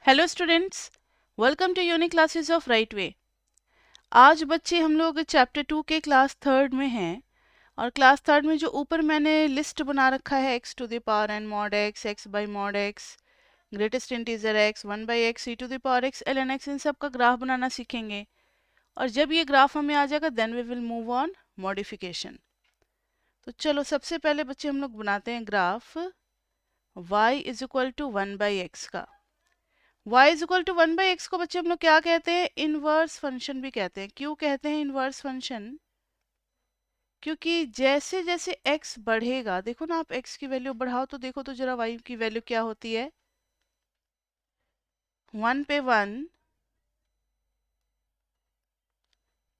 Hello students, welcome to unique classes of right way. आज बच्चे हम लोग चैप्टर 2 के क्लास थर्ड में हैं और क्लास थर्ड में जो ऊपर मैंने लिस्ट बना रखा है x to the power n mod x by mod x, greatest integer x 1 by x e to the power x ln x, इन सब का ग्राफ बनाना सीखेंगे। और जब ये ग्राफ हमें आ जाएगा then we will move on modification. तो चलो सबसे पहले बच्चे हम लोग बनाते हैं graph y is equal to 1 by x का। y is equal to 1 by x को बच्चे हम लोग क्या कहते हैं? इनवर्स फंक्शन भी कहते हैं। क्यों कहते हैं इनवर्स फंक्शन? क्योंकि जैसे जैसे x बढ़ेगा, देखो ना, आप x की वैल्यू बढ़ाओ तो देखो तो जरा y की वैल्यू क्या होती है। 1 पे 1,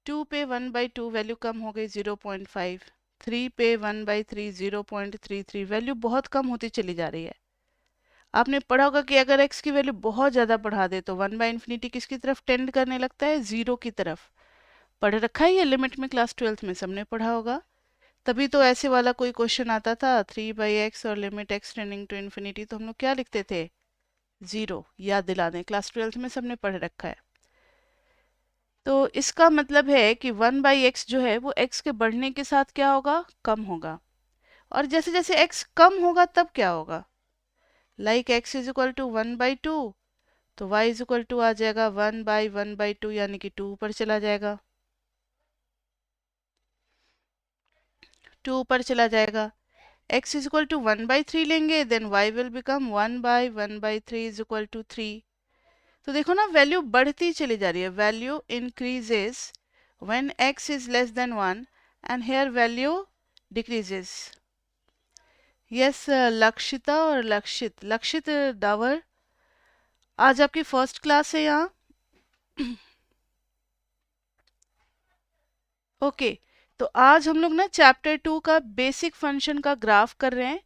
2 पे 1 बाई 2 वैल्यू कम हो गई 0.5, 3 पे 1 बाई 3 0.33, वैल्यू बहुत कम होती चली जा रही है। आपने पढ़ा होगा कि अगर x की वैल्यू बहुत ज़्यादा बढ़ा दे तो 1 बाई इंफिनिटी किसकी तरफ टेंड करने लगता है? जीरो की तरफ। पढ़ रखा है ये लिमिट में, क्लास 12th में सबने पढ़ा होगा। तभी तो ऐसे वाला कोई क्वेश्चन आता था 3 बाई एक्स और limit x tending to infinity, तो हम लोग क्या लिखते थे? जीरो। याद दिला दें, क्लास 12th में सबने पढ़ रखा है। तो इसका मतलब है कि 1 बाई एक्स जो है वो x के बढ़ने के साथ क्या होगा? कम होगा। और जैसे जैसे x कम होगा तब क्या होगा? Like x is equal to 1 by 2, तो y इज इक्वल टू आ जाएगा 1 बाई 2, यानी कि 2 ऊपर चला जाएगा, 2 ऊपर चला जाएगा। x is equal to 1 by 3 लेंगे, then y will become 1 by 3 is equal to 3। तो देखो ना, वैल्यू बढ़ती चली जा रही है। Value increases when x is less than 1 and here value decreases. Yes Lakshita और लक्षित, लक्षित डावर, आज आपकी फर्स्ट क्लास है यहाँ। ओके तो आज हम लोग ना चैप्टर 2 का बेसिक फंक्शन का ग्राफ कर रहे हैं,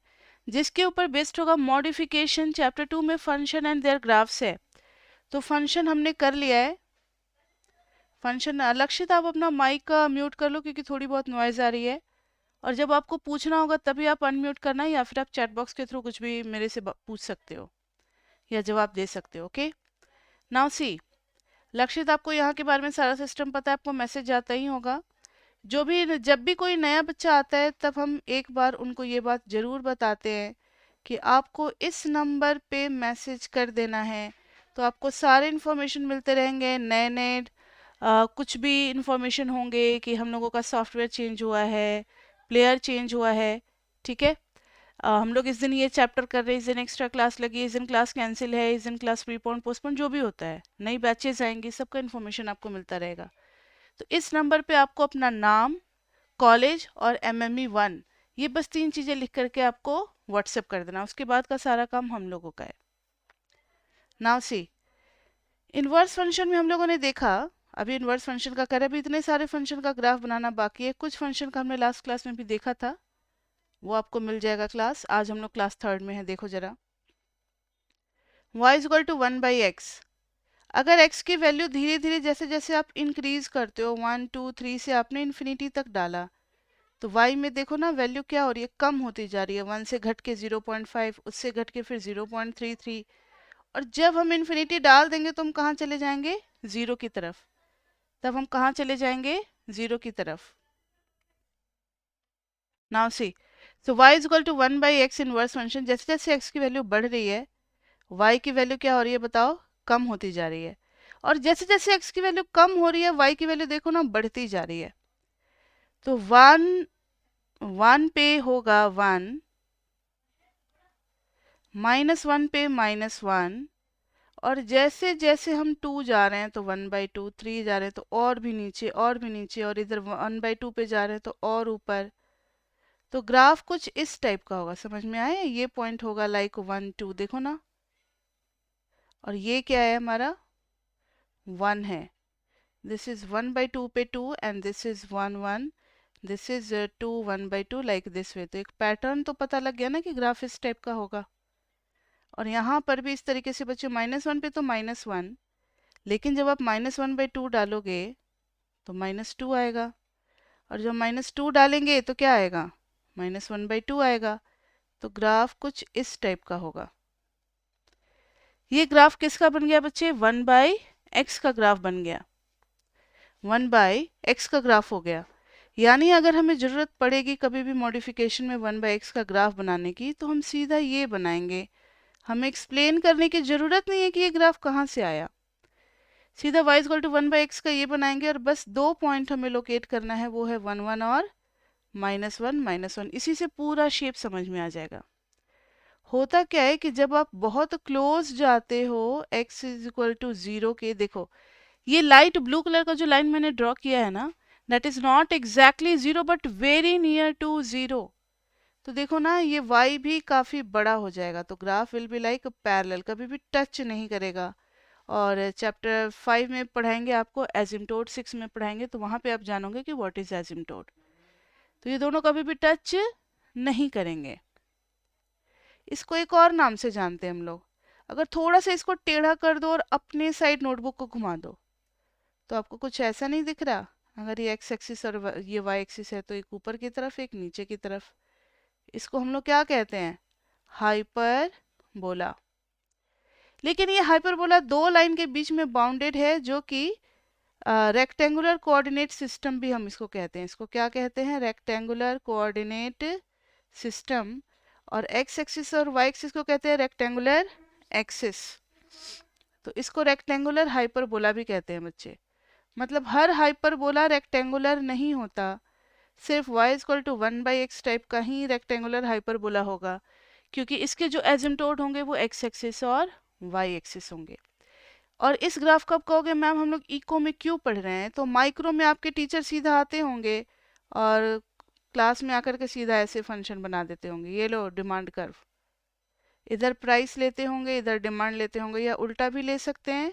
जिसके ऊपर बेस्ड होगा मॉडिफिकेशन। चैप्टर 2 में फंक्शन एंड देयर ग्राफ्स है। तो फंक्शन हमने कर लिया है। फंक्शन लक्षित, आप अपना माइक का म्यूट कर लो क्योंकि थोड़ी बहुत नॉइज आ रही है। और जब आपको पूछना होगा तभी आप अनम्यूट करना, या फिर आप चैट बॉक्स के थ्रू कुछ भी मेरे से पूछ सकते हो या जवाब दे सकते हो। ओके नाउ सी लक्षित, आपको यहाँ के बारे में सारा सिस्टम पता है, आपको मैसेज आता ही होगा। जब भी कोई नया बच्चा आता है तब हम एक बार उनको ये बात जरूर बताते हैं कि आपको इस नंबर पे मैसेज कर देना है, तो आपको सारे इन्फॉर्मेशन मिलते रहेंगे। नए नए कुछ भी इन्फॉर्मेशन होंगे कि हम लोगों का सॉफ्टवेयर चेंज हुआ है, प्लेयर चेंज हुआ है। ठीक है, हम लोग इस दिन ये चैप्टर कर रहे हैं, इस दिन एक्स्ट्रा क्लास लगी, इस दिन क्लास कैंसिल है, इस दिन क्लास प्रीपोन पोस्टपोन, जो भी होता है, नई बैचेज आएंगी, सबका इन्फॉर्मेशन आपको मिलता रहेगा। तो इस नंबर पे आपको अपना नाम, कॉलेज और MME1, ये बस 3 चीज़ें लिख करके आपको व्हाट्सएप कर देना। उसके बाद का सारा काम हम लोगों का है। नाउ सी इनवर्स फंक्शन में हम लोगों ने देखा, अभी इनवर्स फंक्शन का करें, अभी इतने सारे फंक्शन का ग्राफ बनाना बाकी है। कुछ फंक्शन का हमने लास्ट क्लास में भी देखा था, वो आपको मिल जाएगा क्लास। आज हम लोग क्लास थर्ड में है। देखो जरा, y is equal to 1 by x. अगर x की वैल्यू धीरे धीरे जैसे जैसे आप इंक्रीज करते हो, 1 2 3 से आपने इन्फिनिटी तक डाला, तो y में देखो ना वैल्यू क्या हो रही है? कम होती जा रही है। 1 से घट के 0.5, उससे घट के फिर 0.33, और जब हम इन्फिनिटी डाल देंगे तो हम कहाँ चले जाएंगे? जीरो की तरफ। तब हम कहाँ चले जाएंगे? जीरो की तरफ। नाउ सी तो y is equal to 1 by x inverse function, जैसे जैसे x की वैल्यू बढ़ रही है y की वैल्यू क्या हो रही है बताओ? कम होती जा रही है। और जैसे जैसे x की वैल्यू कम हो रही है y की वैल्यू देखो ना बढ़ती जा रही है। तो 1 पे होगा 1, -1 पे -1, और जैसे जैसे हम 2 जा रहे हैं तो 1 बाई 2, 3 जा रहे हैं तो और भी नीचे और भी नीचे, और इधर 1 बाई 2 पे जा रहे हैं तो और ऊपर। तो ग्राफ कुछ इस टाइप का होगा। समझ में आया? ये पॉइंट होगा लाइक 1 2, देखो ना, और ये क्या है हमारा? 1 है। दिस इज 1 बाई 2 पे 2 and this is 1 1, this is 2 1 by 2, like this वे। तो एक पैटर्न तो पता लग गया ना कि ग्राफ इस टाइप का होगा। और यहाँ पर भी इस तरीके से बच्चों, -1 पे तो -1, लेकिन जब आप -1 बाई 2 डालोगे तो -2 आएगा, और जब -2 डालेंगे तो क्या आएगा? -1 बाई 2 आएगा। तो ग्राफ कुछ इस टाइप का होगा। ये ग्राफ किसका बन गया बच्चे? 1/x का ग्राफ बन गया, 1/x का ग्राफ हो गया। यानी अगर हमें ज़रूरत पड़ेगी कभी भी मॉडिफिकेशन में 1/x का ग्राफ बनाने की, तो हम सीधा ये बनाएंगे। हमें एक्सप्लेन करने की ज़रूरत नहीं है कि ये ग्राफ कहाँ से आया, सीधा y इक्वल टू 1/x का ये बनाएंगे और बस 2 पॉइंट हमें लोकेट करना है, वो है 1 1 और -1 -1। इसी से पूरा शेप समझ में आ जाएगा। होता क्या है कि जब आप बहुत क्लोज जाते हो x इज इक्वल टू 0 के, देखो ये लाइट ब्लू कलर का जो लाइन मैंने ड्रॉ किया है ना, that is not exactly 0 but very near to 0। तो देखो ना, ये y भी काफी बड़ा हो जाएगा, तो graph will be like parallel, कभी भी टच नहीं करेगा। और चैप्टर 5 में पढ़ाएंगे आपको एजिम्टोड, 6 में पढ़ाएंगे, तो वहां पे आप जानोगे कि व्हाट इज एजिम्टोड। तो ये दोनों कभी भी टच नहीं करेंगे। इसको एक और नाम से जानते हैं हम लोग। अगर थोड़ा सा इसको टेढ़ा कर दो और अपने साइड नोटबुक को घुमा दो, तो आपको कुछ ऐसा नहीं दिख रहा? अगर ये एक्स एक्सिस और ये वाई एक्सिस है, तो एक ऊपर की तरफ एक नीचे की तरफ। इसको हम लोग क्या कहते हैं? हाइपर बोला। लेकिन ये हाइपरबोला दो लाइन के बीच में बाउंडेड है, जो कि रेक्टेंगुलर कोऑर्डिनेट सिस्टम भी हम इसको कहते हैं। इसको क्या कहते हैं? Rectangular coordinate system. और एक्स एक्सिस और वाई एक्सिस को कहते हैं रेक्टेंगुलर एक्सिस। तो इसको रेक्टेंगुलर हाइपरबोला भी कहते हैं बच्चे। मतलब हर हाइपरबोला रेक्टेंगुलर नहीं होता, सिर्फ y equal to 1/x type का ही रेक्टेंगुलर हाइपरबोला होगा, क्योंकि इसके जो एजिम्टोड होंगे वो x एक्सिस और y एक्सिस होंगे। और इस ग्राफ को आप कहोगे मैम हम लोग इको में क्यों पढ़ रहे हैं? तो माइक्रो में आपके टीचर सीधा आते होंगे और क्लास में आकर के सीधा ऐसे फंक्शन बना देते होंगे, ये लो डिमांड कर्व, इधर प्राइस लेते होंगे इधर डिमांड लेते होंगे, या उल्टा भी ले सकते हैं,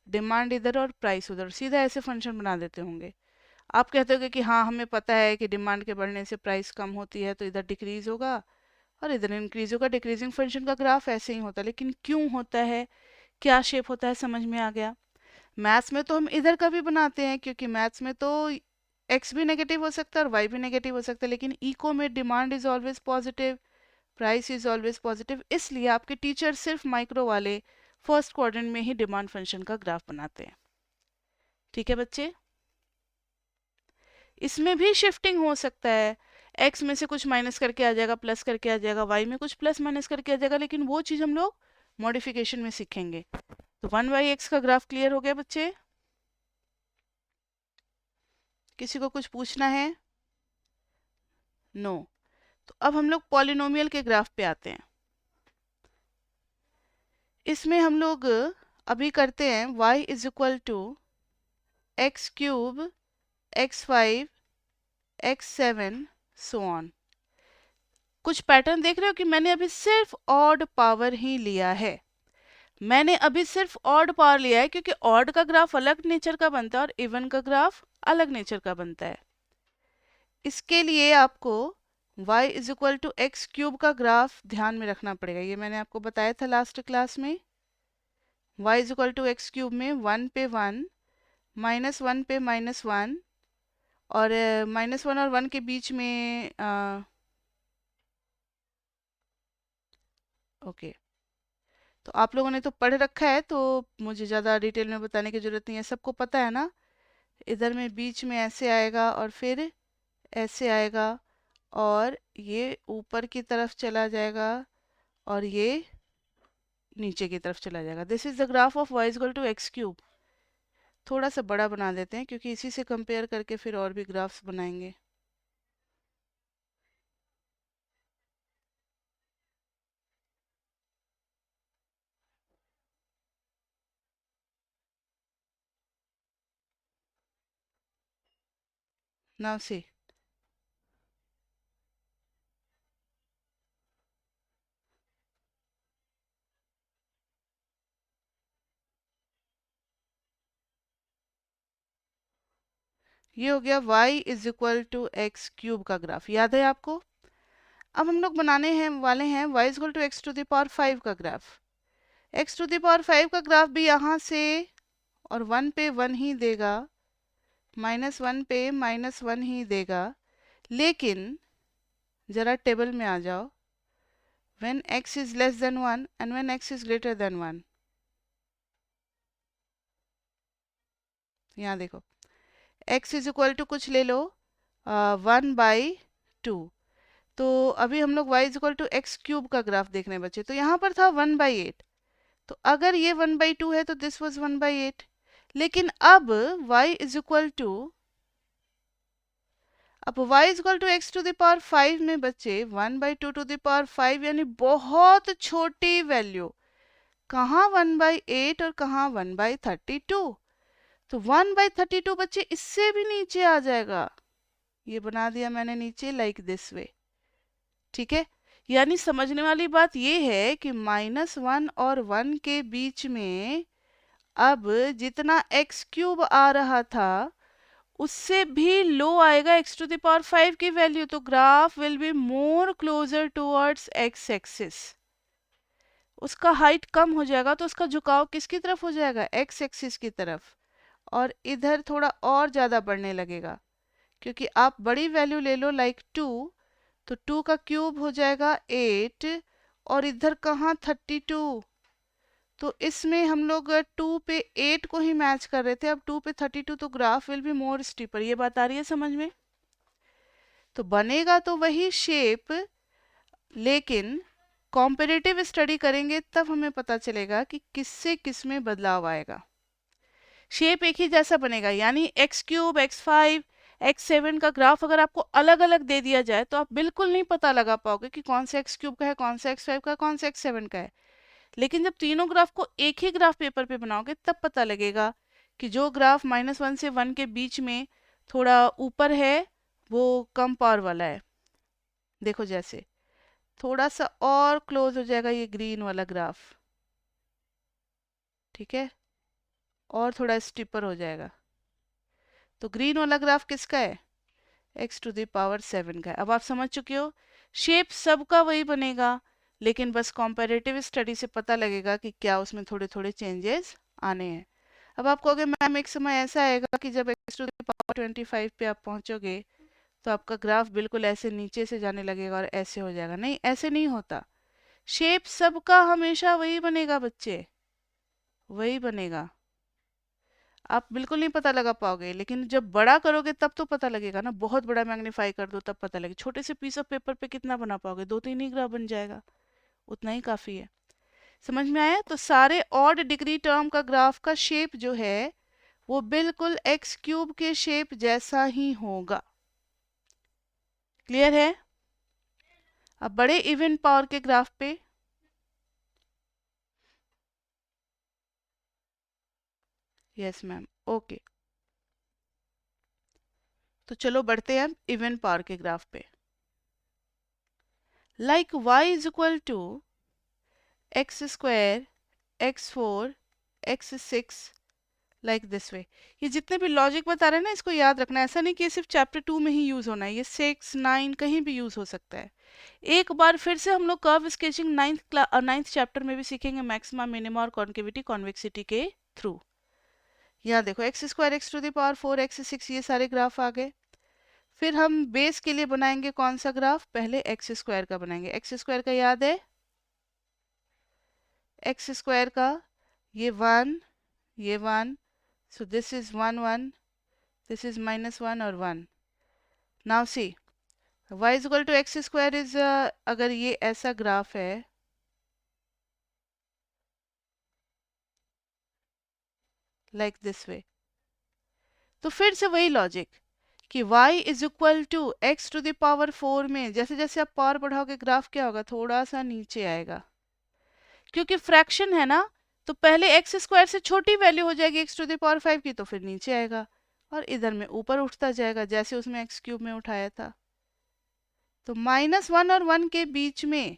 डिमांड इधर और प्राइस उधर, सीधा ऐसे फंक्शन बना देते होंगे। आप कहते होगे कि हाँ हमें पता है कि डिमांड के बढ़ने से प्राइस कम होती है, तो इधर डिक्रीज होगा और इधर इंक्रीज होगा। डिक्रीजिंग फंक्शन का ग्राफ ऐसे ही होता है, लेकिन क्यों होता है, क्या शेप होता है, समझ में आ गया? मैथ्स में तो हम इधर का भी बनाते हैं, क्योंकि मैथ्स में तो एक्स भी नेगेटिव हो सकता है और वाई भी नेगेटिव हो सकता है, लेकिन इको में demand is always positive, price is always positive, इसलिए आपके टीचर सिर्फ माइक्रो वाले फर्स्ट क्वाड्रेंट में ही डिमांड फंक्शन का ग्राफ बनाते हैं। ठीक है बच्चे? इसमें भी शिफ्टिंग हो सकता है, एक्स में से कुछ माइनस करके आ जाएगा, प्लस करके आ जाएगा, वाई में कुछ प्लस माइनस करके आ जाएगा, लेकिन वो चीज़ हम लोग मॉडिफिकेशन में सीखेंगे। तो 1/x का ग्राफ क्लियर हो गया बच्चे? किसी को कुछ पूछना है? नो। तो अब हम लोग पॉलिनोमियल के ग्राफ पे आते हैं। इसमें हम लोग अभी करते हैं y is equal to x³ x5 x7 so on. कुछ पैटर्न देख रहे हो कि मैंने अभी सिर्फ ऑड पावर ही लिया है, मैंने अभी सिर्फ ऑड पावर लिया है, क्योंकि ऑड का ग्राफ अलग नेचर का बनता है और इवन का ग्राफ अलग नेचर का बनता है। इसके लिए आपको y is equal to x³ का ग्राफ ध्यान में रखना पड़ेगा, ये मैंने आपको बताया था लास्ट क्लास में। y is equal to x³ में 1 पे 1 -1 पे -1 और -1 और 1 के बीच में ओके। तो आप लोगों ने तो पढ़ रखा है, तो मुझे ज़्यादा डिटेल में बताने की ज़रूरत नहीं है, सबको पता है ना। इधर में बीच में ऐसे आएगा और फिर ऐसे आएगा और ये ऊपर की तरफ चला जाएगा और ये नीचे की तरफ चला जाएगा। This is the graph of y equal to x³। थोड़ा सा बड़ा बना देते हैं, क्योंकि इसी से कंपेयर करके फिर और भी ग्राफ्स बनाएंगे। नाउ सी, ये हो गया y is equal to x³ का ग्राफ, याद है आपको? अब हम लोग बनाने हैं वाले हैं y इक्वल टू x⁵ का ग्राफ। x⁵ का ग्राफ भी यहाँ से और 1 पे 1 ही देगा, -1 पे -1 ही देगा, लेकिन ज़रा टेबल में आ जाओ, when x is less than 1 and when x is greater than 1, यहाँ देखो x इज इक्वल टू कुछ ले लो 1/2। तो अभी हम लोग y is equal to x cube का ग्राफ देखने बचे, तो यहाँ पर था 1/8। तो अगर ये 1/2 है तो दिस वाज 1/8। लेकिन अब y इज इक्वल टू, अब y is equal to x to the power 5 में बच्चे 1/2 टू द पावर 5, यानी बहुत छोटी वैल्यू। कहाँ 1/8 और कहाँ 1/32। तो 1/32 बच्चे इससे भी नीचे आ जाएगा। ये बना दिया मैंने नीचे लाइक दिस वे। ठीक है, यानी समझने वाली बात ये है कि -1 और 1 के बीच में अब जितना एक्स क्यूब आ रहा था उससे भी लो आएगा एक्स टू द पावर 5 की वैल्यू। तो graph will be more closure towards x axis. उसका हाइट कम हो जाएगा तो उसका झुकाव किसकी तरफ हो जाएगा, एक्स एक्सिस की तरफ। और इधर थोड़ा और ज़्यादा बढ़ने लगेगा, क्योंकि आप बड़ी वैल्यू ले लो लाइक 2, तो 2 का क्यूब हो जाएगा 8, और इधर कहाँ 32। तो इसमें हम लोग 2 पे 8 को ही मैच कर रहे थे, अब 2 पे 32, तो graph will be more steeper. ये बात आ रही है समझ में। तो बनेगा तो वही शेप, लेकिन कॉम्पेरेटिव स्टडी करेंगे तब हमें पता चलेगा कि किससे किस में बदलाव आएगा। शेप एक ही जैसा बनेगा, यानी एक्स क्यूब, x5, x7 का ग्राफ अगर आपको अलग अलग दे दिया जाए तो आप बिल्कुल नहीं पता लगा पाओगे कि कौन सा एक्स क्यूब का है, कौन सा x5 का है, कौन सा x7 का है। लेकिन जब तीनों ग्राफ को एक ही ग्राफ पेपर पे बनाओगे तब पता लगेगा कि जो ग्राफ -1 से 1 के बीच में थोड़ा ऊपर है वो कम पावर वाला है। देखो जैसे थोड़ा सा और क्लोज हो जाएगा ये ग्रीन वाला ग्राफ, ठीक है, और थोड़ा स्टिपर हो जाएगा। तो ग्रीन वाला ग्राफ किसका है, एक्स टू द पावर 7 का है। अब आप समझ चुके हो शेप सबका वही बनेगा, लेकिन बस कंपैरेटिव स्टडी से पता लगेगा कि क्या उसमें थोड़े थोड़े चेंजेस आने हैं। अब आप कहोगे मैम एक समय ऐसा आएगा कि जब एक्स टू द पावर 25 पे आप पहुंचोगे तो आपका ग्राफ बिल्कुल ऐसे नीचे से जाने लगेगा और ऐसे हो जाएगा। नहीं, ऐसे नहीं होता। शेप सबका हमेशा वही बनेगा बच्चे, वही बनेगा। आप बिल्कुल नहीं पता लगा पाओगे, लेकिन जब बड़ा करोगे तब तो पता लगेगा ना। बहुत बड़ा मैग्नीफाई कर दो तब पता लगेगा। छोटे से पीस ऑफ पेपर पे कितना बना पाओगे, 2-3 ही ग्राफ बन जाएगा, उतना ही काफी है। समझ में आया। तो सारे ऑड डिग्री टर्म का ग्राफ का शेप जो है वो बिल्कुल एक्स क्यूब के शेप जैसा ही होगा। क्लियर है। अब बड़े इवन पावर के ग्राफ पे यस मैम, ओके। तो चलो बढ़ते हैं इवन पावर के ग्राफ पे। Like y is equal to x square, x4, x6, like this way. ये जितने भी लॉजिक बता रहे हैं ना इसको याद रखना। ऐसा नहीं कि ये सिर्फ चैप्टर 2 में ही यूज होना है, ये 6, 9 कहीं भी यूज हो सकता है। एक बार फिर से हम लोग कर्व स्केचिंग 9th चैप्टर में भी सीखेंगे, मैक्सिमा, मिनिमा और कॉन्केविटी कॉन्वेक्सिटी के थ्रू। यहाँ देखो x square, x to the power 4, x6, ये सारे ग्राफ आ गए। फिर हम बेस के लिए बनाएंगे कौन सा ग्राफ, पहले एक्स स्क्वायर का बनाएंगे। एक्स स्क्वायर का याद है, एक्स स्क्वायर का ये 1, ये 1, so this is 1 1, this is -1 और 1। now see y is equal to x square is अगर ये ऐसा ग्राफ है, like this way, तो फिर से वही लॉजिक कि y is equal to x to the power 4 में जैसे जैसे आप पावर बढ़ाओगे ग्राफ क्या होगा, थोड़ा सा नीचे आएगा। क्योंकि फ्रैक्शन है ना, तो पहले एक्स स्क्वायर से छोटी वैल्यू हो जाएगी एक्स टू द पावर 5 की, तो फिर नीचे आएगा और इधर में ऊपर उठता जाएगा जैसे उसमें एक्स क्यूब में उठाया था। तो -1 और 1 के बीच में,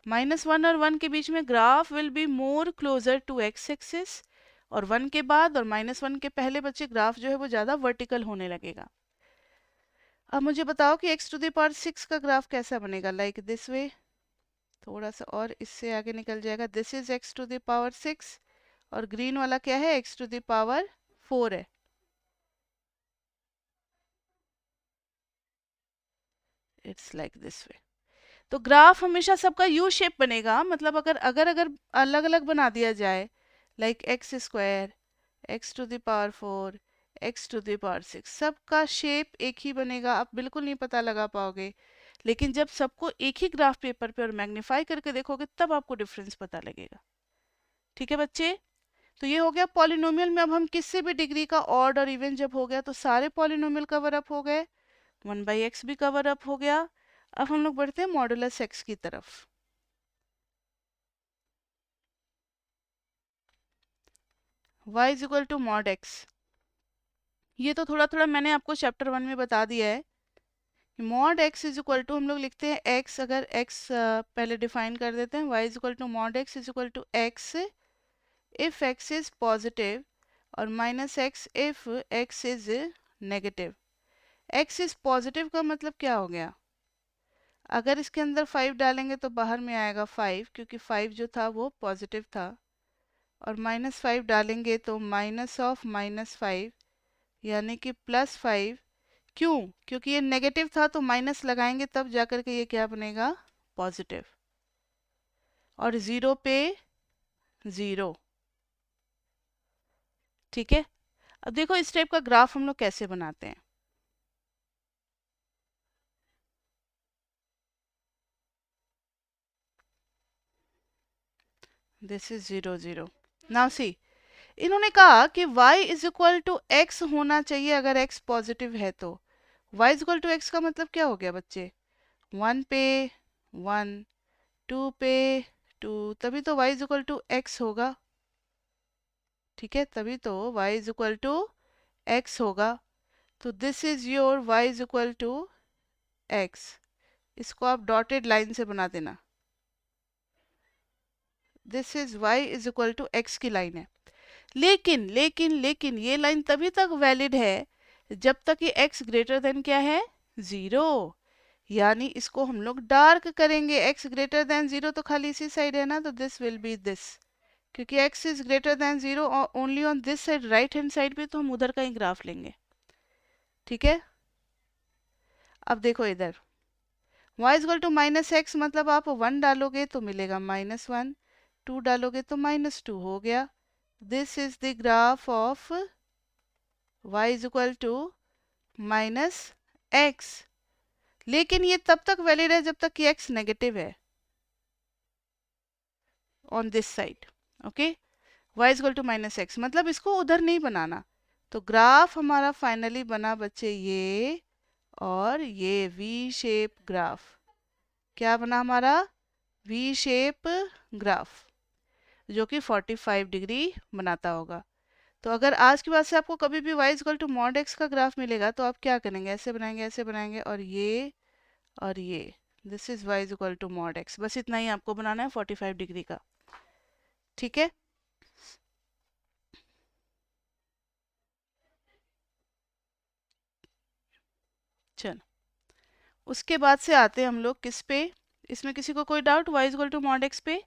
-1 और 1 के बीच में graph will be more closer to x axis, और 1 के बाद और -1 के पहले बच्चे ग्राफ जो है वो ज़्यादा वर्टिकल होने लगेगा। अब मुझे बताओ कि x टू द पावर 6 का ग्राफ कैसा बनेगा, लाइक दिस वे। थोड़ा सा और इससे आगे निकल जाएगा, this is x to the power 6, और ग्रीन वाला क्या है, x टू द पावर 4 है। इट्स लाइक दिस वे। तो ग्राफ हमेशा सबका यू शेप बनेगा, मतलब अगर अगर अगर अलग अलग बना दिया जाए, like x square, x to the power 4, x to the power 6, सबका शेप एक ही बनेगा, आप बिल्कुल नहीं पता लगा पाओगे। लेकिन जब सबको एक ही ग्राफ पेपर पे और मैग्नीफाई करके देखोगे तब आपको डिफरेंस पता लगेगा। ठीक है बच्चे, तो ये हो गया पॉलिनोमियल में। अब हम किससे भी डिग्री का ऑड और इवन जब हो गया तो सारे पॉलिनोमियल कवर अप हो गए, 1/x भी कवर अप हो गया। अब हम लोग बढ़ते हैं मॉडुलस x की तरफ। y is equal to mod x, ये तो थोड़ा थोड़ा मैंने आपको चैप्टर 1 में बता दिया है। Mod x is equal to हम लोग लिखते हैं x, अगर x पहले डिफाइन कर देते हैं, y is equal to mod x is equal to x if x is positive और minus x if x is negative. x is positive का मतलब क्या हो गया, अगर इसके अंदर 5 डालेंगे तो बाहर में आएगा 5, क्योंकि 5 जो था वो पॉजिटिव था। और -5 डालेंगे तो -5 यानी कि +5। क्यों, क्योंकि ये नेगेटिव था तो माइनस लगाएंगे तब जाकर के ये क्या बनेगा, पॉजिटिव। और 0 पे 0। ठीक है, अब देखो इस टाइप का ग्राफ हम लोग कैसे बनाते हैं। This is 0 0। नाउ सी, इन्होंने कहा कि y is equal to x होना चाहिए अगर x पॉजिटिव है तो। y is equal to x का मतलब क्या हो गया बच्चे, 1 पे 1, 2 पे 2, तभी तो y is equal to x होगा। ठीक है, तभी तो y is equal to x होगा। तो this is your y is equal to x, इसको आप डॉटेड लाइन से बना देना। This is y is equal to x की लाइन है। लेकिन लेकिन लेकिन ये लाइन तभी तक वैलिड है जब तक ये x ग्रेटर देन क्या है, 0। यानी इसको हम लोग डार्क करेंगे, x ग्रेटर देन 0 तो खाली इसी साइड है ना, तो दिस विल बी दिस। क्योंकि x is greater than 0 only on this side, right hand side पे, तो हम उधर का ही ग्राफ लेंगे। ठीक है, अब देखो इधर y is equal to minus x, मतलब आप 1 डालोगे तो मिलेगा -1, 2 डालोगे तो -2 हो गया। This is the graph of y is equal to minus x. लेकिन ये तब तक वैलिड है जब तक कि x नेगेटिव है on this side. Okay, y is equal to minus x, मतलब इसको उधर नहीं बनाना। तो ग्राफ हमारा फाइनली बना बच्चे ये, और ये वी शेप ग्राफ। क्या बना हमारा, वी शेप ग्राफ, जो कि 45 डिग्री बनाता होगा। तो अगर आज के बाद से आपको कभी भी y equal to mod x का ग्राफ मिलेगा तो आप क्या करेंगे, ऐसे बनाएंगे और ये। This is y equal to mod x, बस इतना ही आपको बनाना है 45 डिग्री का। ठीक है, चलो उसके बाद से आते हैं हम लोग किस पे, इसमें किसी को कोई doubt y equal to mod x पे।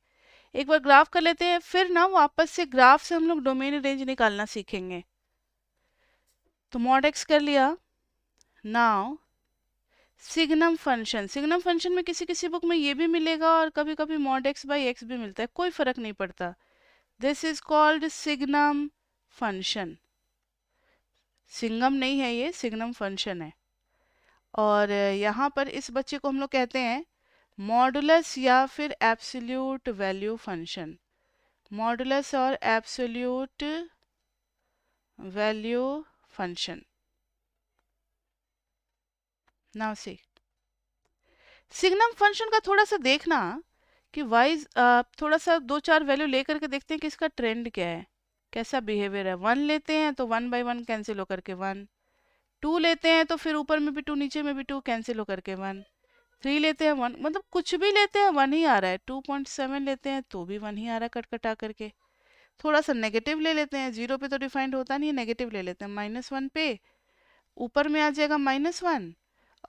एक बार ग्राफ कर लेते हैं, फिर ना वापस से ग्राफ से हम लोग डोमेन रेंज निकालना सीखेंगे। तो मॉड x कर लिया। Now signum function, signum function में किसी किसी बुक में ये भी मिलेगा और कभी कभी मॉड x बाई एक्स भी मिलता है, कोई फर्क नहीं पड़ता। This is called signum function, Singham नहीं है, ये सिग्नम फंक्शन है। और यहाँ पर इस बच्चे को हम लोग कहते हैं मॉडुलस या फिर एब्सोल्यूट वैल्यू फंक्शन। मॉडुलस और absolute value function. Now see, signum function का थोड़ा सा देखना कि वाइज थोड़ा सा 2-4 वैल्यू लेकर के देखते हैं कि इसका ट्रेंड क्या है, कैसा बिहेवियर है। 1 लेते हैं तो 1/1 कैंसिल होकर के 1, 2 लेते हैं तो फिर ऊपर में भी 2 नीचे में भी 2 कैंसिल होकर के 1, 3 लेते हैं 1, मतलब कुछ भी लेते हैं 1 ही आ रहा है। 2.7 लेते हैं तो भी 1 ही आ रहा है कट कटा करके। थोड़ा सा नेगेटिव ले लेते हैं, 0 पे तो डिफाइंड होता नहीं है, नेगेटिव ले लेते हैं, -1 पे ऊपर में आ जाएगा -1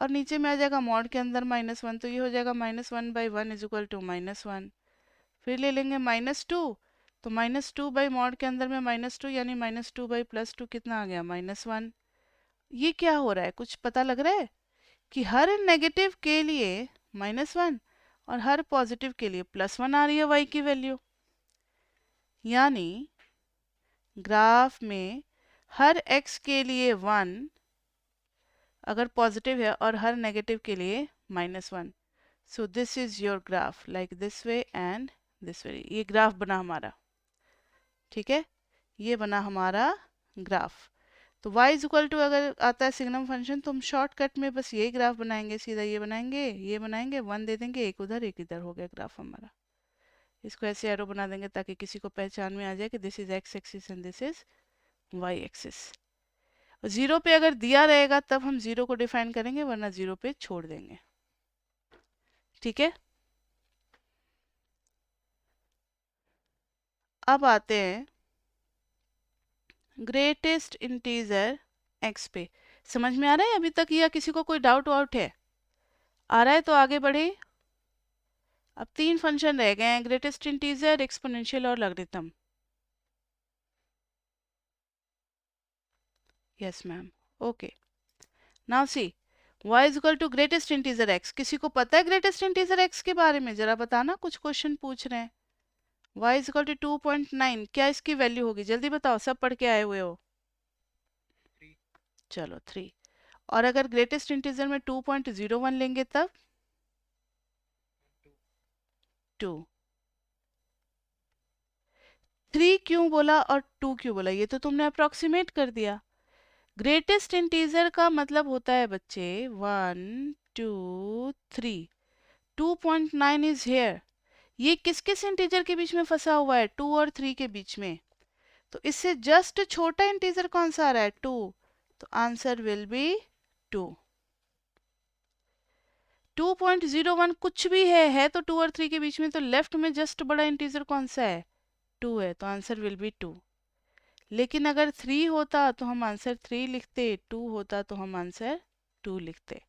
और नीचे में आ जाएगा मॉड के अंदर -1, तो ये हो जाएगा -1/1 इज इक्वल टू -1। फिर ले लेंगे -2, तो -2 बाई मॉड के अंदर में -2 यानी -2 बाई +2 कितना आ गया, -1। ये क्या हो रहा है, कुछ पता लग रहा है कि हर नेगेटिव के लिए -1 और हर पॉजिटिव के लिए +1 आ रही है y की वैल्यू। यानी ग्राफ में हर x के लिए 1 अगर पॉजिटिव है और हर नेगेटिव के लिए -1। So this is your graph like this way and this way. ये ग्राफ बना हमारा, ठीक है, ये बना हमारा ग्राफ। तो y इज इक्वल टू अगर आता है सिग्नम फंक्शन तो हम शॉर्टकट में बस यही ग्राफ बनाएंगे, सीधा ये बनाएंगे, ये बनाएंगे, 1 दे देंगे, एक इधर हो गया ग्राफ हमारा। इसको ऐसे एरो बना देंगे ताकि किसी को पहचान में आ जाए कि this is x axis and this is y axis. Zero पे अगर दिया रहेगा तब हम जीरो को डिफाइन करेंगे, वरना जीरो पे छोड़ देंगे, ठीक है। अब आते हैं ग्रेटेस्ट इंटीजर x पे। समझ में आ रहा है अभी तक, या किसी को कोई डाउट वाउट है? आ रहा है तो आगे बढ़े। अब 3 फंक्शन रह गए हैं, ग्रेटेस्ट इंटीजर, एक्सपोनेंशियल और logarithm. Yes ma'am, okay. Now see y is equal to greatest integer x। किसी को पता है ग्रेटेस्ट इंटीजर x के बारे में? जरा बताना, कुछ क्वेश्चन पूछ रहे हैं। y इज इक्वल टू 2.9, क्या इसकी वैल्यू होगी? जल्दी बताओ, सब पढ़ के आए हुए हो। 3। चलो 3। और अगर ग्रेटेस्ट इंटीजर में 2.01 लेंगे तब 2। 3 क्यों बोला और 2 क्यों बोला, ये तो तुमने अप्रोक्सीमेट कर दिया। ग्रेटेस्ट इंटीजर का मतलब होता है बच्चे 1 2 3। 2.9 इज हेयर। ये किस किस इंटीजर के बीच में फंसा हुआ है? 2 और 3 के बीच में। तो इससे जस्ट छोटा इंटीजर कौन सा आ रहा है? 2। तो आंसर विल बी 2। 2.01 कुछ भी है तो 2 और 3 के बीच में, तो लेफ्ट में जस्ट बड़ा इंटीजर कौन सा है? 2 है, तो आंसर विल बी 2। लेकिन अगर 3 होता तो हम आंसर 3 लिखते, 2 होता तो हम आंसर 2 लिखते।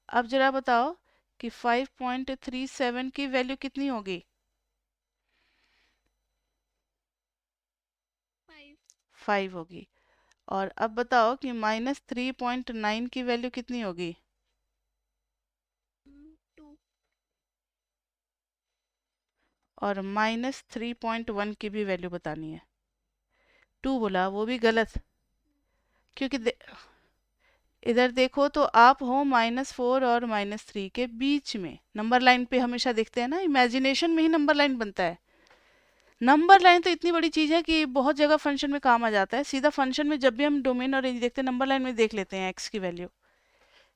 अब जरा बताओ कि 5.37 की वैल्यू कितनी होगी? 5 होगी। और अब बताओ कि -3.9 की वैल्यू कितनी होगी? 2। और -3.1 की भी वैल्यू बतानी है। 2 बोला, वो भी गलत, क्योंकि इधर देखो तो आप हो -4 और -3 के बीच में। नंबर लाइन पे हमेशा देखते हैं ना, इमेजिनेशन में ही नंबर लाइन बनता है। नंबर लाइन तो इतनी बड़ी चीज है कि बहुत जगह फंक्शन में काम आ जाता है। सीधा फंक्शन में जब भी हम डोमेन और रेंज देखते हैं, नंबर लाइन में देख लेते हैं एक्स की वैल्यू।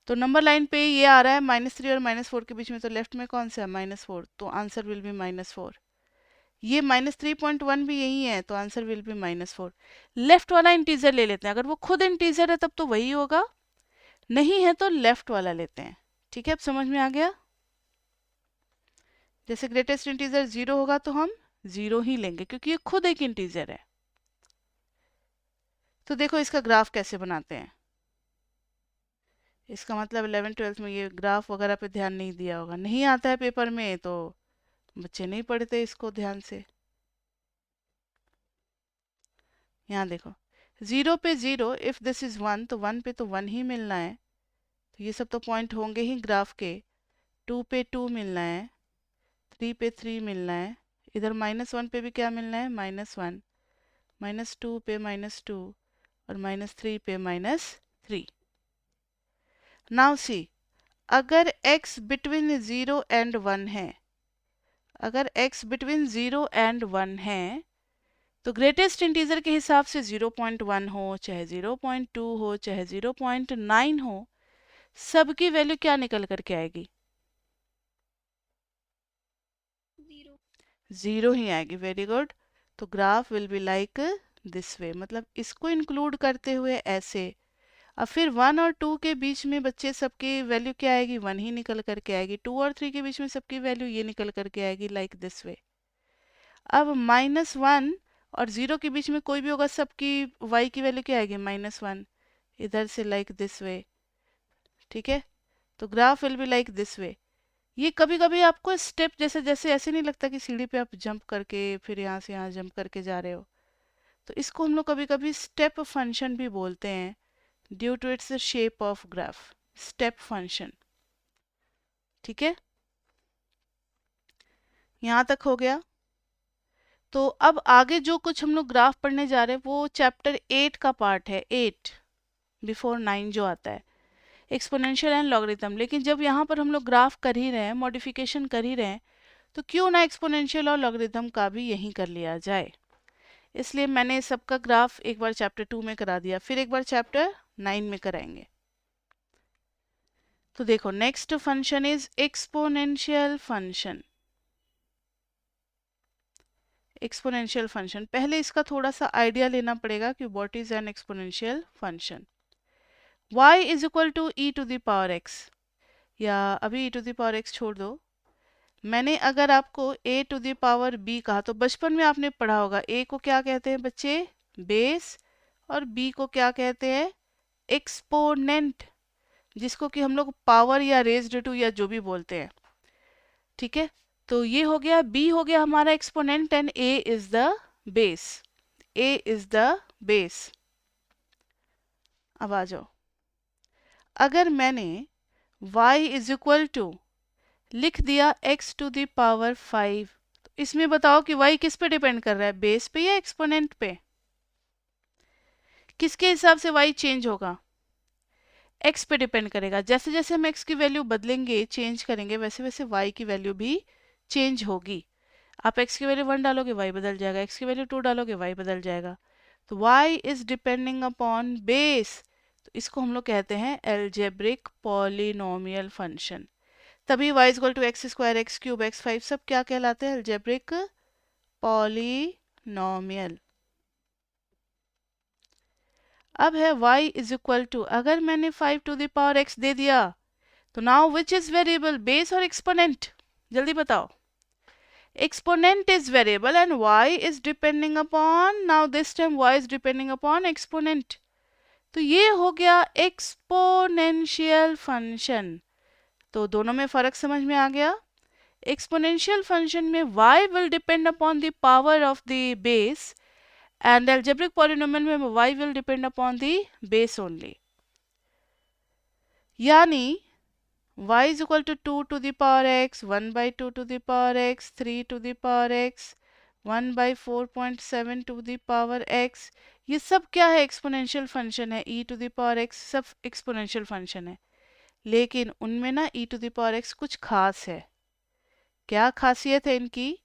तो नंबर लाइन पे ये आ रहा है -3 और -4 के बीच में, तो लेफ्ट में कौन सा है? -4, तो आंसर विल बी -4। ये -3.1 भी यही है, तो आंसर विल बी -4। लेफ्ट वाला इंटीजर ले लेते हैं, अगर वो खुद इंटीजर है तब तो वही होगा, नहीं है तो लेफ्ट वाला लेते हैं। ठीक है, अब समझ में आ गया। जैसे ग्रेटेस्ट इंटीजर 0 होगा तो हम 0 ही लेंगे, क्योंकि ये खुद एक इंटीजर है। तो देखो इसका ग्राफ कैसे बनाते हैं। इसका मतलब 11th-12th में ये ग्राफ वगैरह पे ध्यान नहीं दिया होगा, नहीं आता है पेपर में तो बच्चे नहीं पढ़ते इसको ध्यान से। यहाँ देखो, 0 पे 0, इफ दिस इज 1 तो 1 पे तो 1 ही मिलना है, तो ये सब तो पॉइंट होंगे ही ग्राफ के। 2 पे 2 मिलना है, 3 पे 3 मिलना है, इधर -1 पे भी क्या मिलना है? -1, -2 पे -2 और -3 पे -3। नाउ सी, अगर x बिटवीन 0 एंड 1 है, अगर x बिटवीन 0 एंड 1 है, तो ग्रेटेस्ट इंटीजर के हिसाब से 0.1 हो, चाहे 0.2 हो, चाहे 0.9 हो, सबकी वैल्यू क्या निकल करके आएगी? 0। 0 ही आएगी। Very good. तो graph will be like this way, मतलब इसको इंक्लूड करते हुए ऐसे। अब फिर 1 और 2 के बीच में बच्चे सबकी वैल्यू क्या आएगी? 1 ही निकल करके आएगी। 2 और 3 के बीच में सबकी वैल्यू ये निकल करके आएगी, लाइक दिस वे। अब -1 और 0 के बीच में कोई भी होगा, सबकी y की वैल्यू क्या आएगी? -1, इधर से लाइक दिस वे। ठीक है, तो graph will be like this way. ये कभी कभी आपको स्टेप जैसे जैसे ऐसे नहीं लगता कि सीढ़ी पे आप जंप करके फिर यहाँ से यहाँ जंप करके जा रहे हो, तो इसको हम लोग कभी कभी स्टेप फंक्शन भी बोलते हैं, due to its shape of graph, step function. ठीक है, यहाँ तक हो गया। तो अब आगे जो कुछ हम लोग ग्राफ पढ़ने जा रहे हैं वो चैप्टर 8 का पार्ट है, 8 बिफोर 9 जो आता है, एक्सपोनेंशियल एंड लॉगरिथम। लेकिन जब यहाँ पर हम लोग ग्राफ कर ही रहे हैं, मॉडिफिकेशन कर ही रहे हैं, तो क्यों ना एक्सपोनेंशियल और लॉगरिथम का भी यहीं कर लिया जाए। इसलिए मैंने सबका ग्राफ एक बार चैप्टर 2 में करा दिया, फिर एक बार चैप्टर 9 में कराएंगे। तो देखो, next function is exponential function. Exponential function, पहले इसका थोड़ा सा आइडिया लेना पड़ेगा कि what is an exponential function. y is equal to e to the power x, या अभी e to the power x छोड़ दो। मैंने अगर आपको a to the power b कहा तो बचपन में आपने पढ़ा होगा a को क्या कहते हैं बच्चे, बेस, और b को क्या कहते हैं, एक्सपोनेंट, जिसको कि हम लोग पावर या रेज्ड टू या जो भी बोलते हैं। ठीक है, तो ये हो गया, b हो गया हमारा exponent and a is the base, a is the base. अब आ जाओ, अगर मैंने y इज इक्वल टू लिख दिया x टू द पावर 5, तो इसमें बताओ कि y किस पे डिपेंड कर रहा है, बेस पे या एक्सपोनेंट पे। किसके हिसाब से y चेंज होगा, x पे डिपेंड करेगा। जैसे जैसे हम x की वैल्यू बदलेंगे, चेंज करेंगे, वैसे वैसे y की वैल्यू भी चेंज होगी। आप x की वैल्यू 1 डालोगे y बदल जाएगा, x की वैल्यू 2 डालोगे y बदल जाएगा। तो y is depending upon base, तो इसको हम लोग कहते हैं एल्जेब्रिक पॉलिनोमियल फंक्शन। तभी y is equal to x square, x cube, x 5 सब क्या कहलाते हैं, एल्जेब्रिक पॉलिनोमियल। अब है y इज इक्वल टू, अगर मैंने 5 टू द पावर x दे दिया, तो now which is variable, base और एक्सपोनेंट, जल्दी बताओ। Exponent is variable and y is depending upon, now this time y is depending upon exponent. तो ये हो गया एक्सपोनेंशियल फंक्शन। तो दोनों में फर्क समझ में आ गया। एक्सपोनेंशियल फंक्शन में y will depend upon the power of the base and algebraic polynomial में y will depend upon the base only। यानी y is equal to 2 to the power x, 1 by 2 to the power x, 3 to the power x, 1 by 4.7 to the power x, ये सब क्या है, exponential function है। e to the power x सब exponential function है, लेकिन उनमें ना e to the power x कुछ खास है। क्या खासियत है इनकी,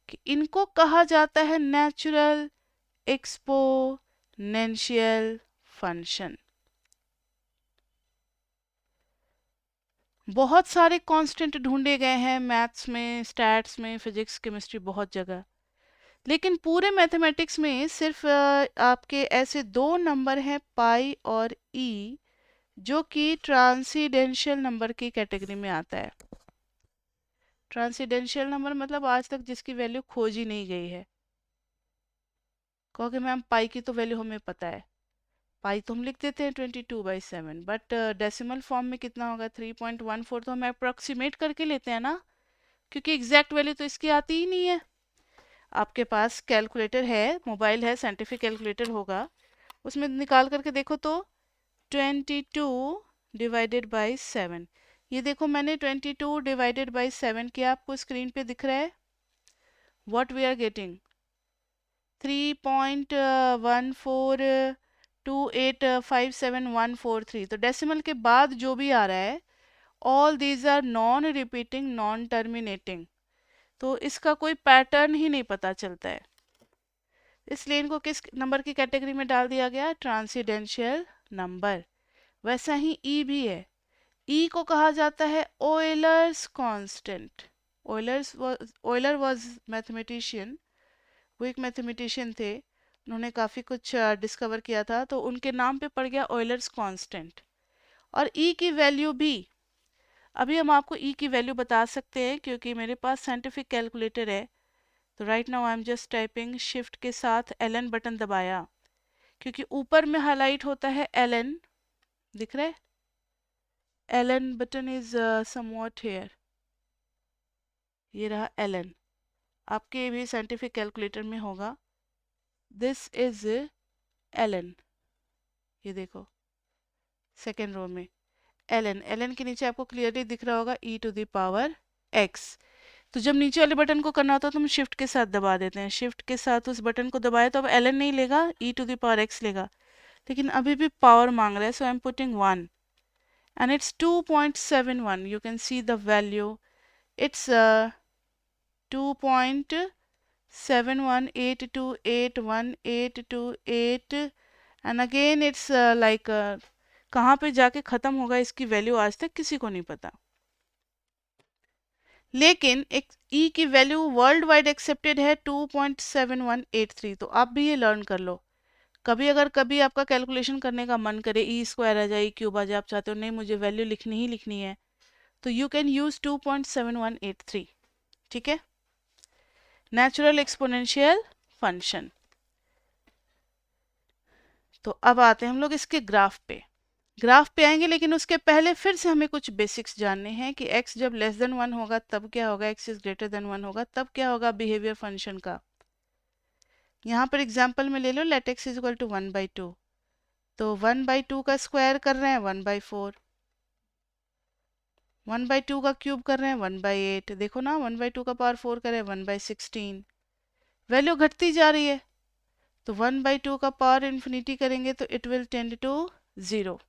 कि इनको कहा जाता है नेचुरल एक्सपोनेंशियल फंक्शन। बहुत सारे कांस्टेंट ढूंढे गए हैं मैथ्स में, स्टैट्स में, फिजिक्स, केमिस्ट्री, बहुत जगह, लेकिन पूरे मैथमेटिक्स में सिर्फ आपके ऐसे दो नंबर हैं पाई और ई, जो कि ट्रांसीडेंशियल नंबर की कैटेगरी में आता है। ट्रांसीडेंशियल नंबर मतलब आज तक जिसकी वैल्यू खोजी नहीं गई है। कहोगे मैम पाई की तो वैल्यू हमें पता है, पाई तो हम लिख देते हैं 22/7, बट डेसिमल फॉर्म में कितना होगा 3.14, तो हम अप्रोक्सीमेट करके लेते हैं ना, क्योंकि एग्जैक्ट वैल्यू तो इसकी आती ही नहीं है। आपके पास कैलकुलेटर है, मोबाइल है, साइंटिफिक कैलकुलेटर होगा, उसमें निकाल करके देखो तो 22/7, ये देखो मैंने 22/7 किया, आपको स्क्रीन पे दिख रहा है। What we are getting 3.142857,143। तो डेसिमल के बाद जो भी आ रहा है, all these are non repeating, non terminating, तो इसका कोई पैटर्न ही नहीं पता चलता है, इसलिए इनको किस नंबर की कैटेगरी में डाल दिया गया, ट्रांसीडेंशियल नंबर। वैसा ही ई भी है, ई को कहा जाता है ओयलर्स कांस्टेंट। ओयलर वाज मैथमेटिशियन, वो एक मैथमेटिशियन थे, उन्होंने काफ़ी कुछ डिस्कवर किया था, तो उनके नाम पे पड़ गया ऑयलर्स कांस्टेंट। और ई की वैल्यू भी, अभी हम आपको ई की वैल्यू बता सकते हैं क्योंकि मेरे पास साइंटिफिक कैलकुलेटर है। तो right now I am just typing, shift के साथ एल बटन दबाया, क्योंकि ऊपर में हाईलाइट होता है एल, दिख रहा है, L button is somewhat here, ये रहा एल, आपके भी साइंटिफिक कैलकुलेटर में होगा, दिस इज एल, ये देखो सेकेंड रो में एल के नीचे आपको क्लियरली दिख रहा होगा e to the power x। तो जब नीचे वाले बटन को करना होता है तो हम शिफ्ट के साथ दबा देते हैं, शिफ्ट के साथ उस बटन को दबाए तो अब ln नहीं लेगा, e to the power x लेगा, लेकिन अभी भी पावर मांग रहा है, so I am putting 1 and it's 2.71. You can see the value, it's 2.71828128 and again it's like कहाँ पे जाके ख़त्म होगा इसकी वैल्यू आज तक किसी को नहीं पता, लेकिन एक ई की वैल्यू वर्ल्ड वाइड एक्सेप्टेड है 2.7183। तो आप भी ये लर्न कर लो, कभी अगर कभी आपका कैलकुलेशन करने का मन करे, ई स्क्वायर आ जाए, ई क्यूब आ जाए, आप चाहते हो नहीं मुझे वैल्यू लिखनी ही लिखनी है, तो यू कैन यूज 2.7183। ठीक है, नेचुरल एक्सपोनेंशियल फंक्शन। तो अब आते हैं हम लोग इसके ग्राफ पे, ग्राफ पे आएंगे, लेकिन उसके पहले फिर से हमें कुछ बेसिक्स जानने हैं कि x जब लेस देन 1 होगा तब क्या होगा, x इज ग्रेटर देन 1 होगा तब क्या होगा बिहेवियर फंक्शन का। यहाँ पर एग्जांपल में ले लो, let x is equal to 1/2, तो 1/2 का स्क्वायर कर रहे हैं 1/4, 1/2 का क्यूब कर रहे हैं 1/8, देखो ना 1/2 का पावर 4 करें 1/16, वैल्यू घटती जा रही है, तो 1/2 का पावर इन्फिनिटी करेंगे तो it will tend to 0।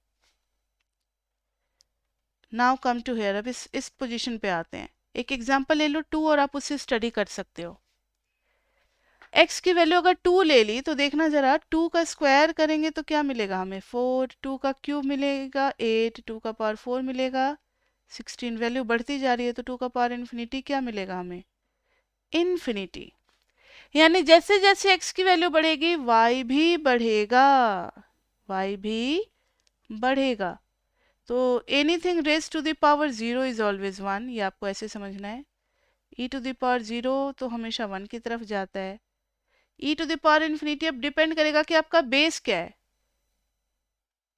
Now come to here, अब इस पोजीशन पे आते हैं, एक एग्जांपल ले लो 2 और आप उससे स्टडी कर सकते हो। x की वैल्यू अगर 2 ले ली तो देखना जरा, 2 का स्क्वायर करेंगे तो क्या मिलेगा हमें 4, 2 का क्यूब मिलेगा 8, 2 का पावर 4 मिलेगा 16, वैल्यू बढ़ती जा रही है तो 2 का पावर इन्फिनिटी क्या मिलेगा हमें, इन्फिनिटी। यानी जैसे जैसे x की वैल्यू बढ़ेगी y भी बढ़ेगा, y भी बढ़ेगा। तो anything raise to the power 0 is always 1, ये आपको ऐसे समझना है, e टू द पावर 0 तो हमेशा 1 की तरफ जाता है, e to the power infinity अब डिपेंड करेगा कि आपका बेस क्या है,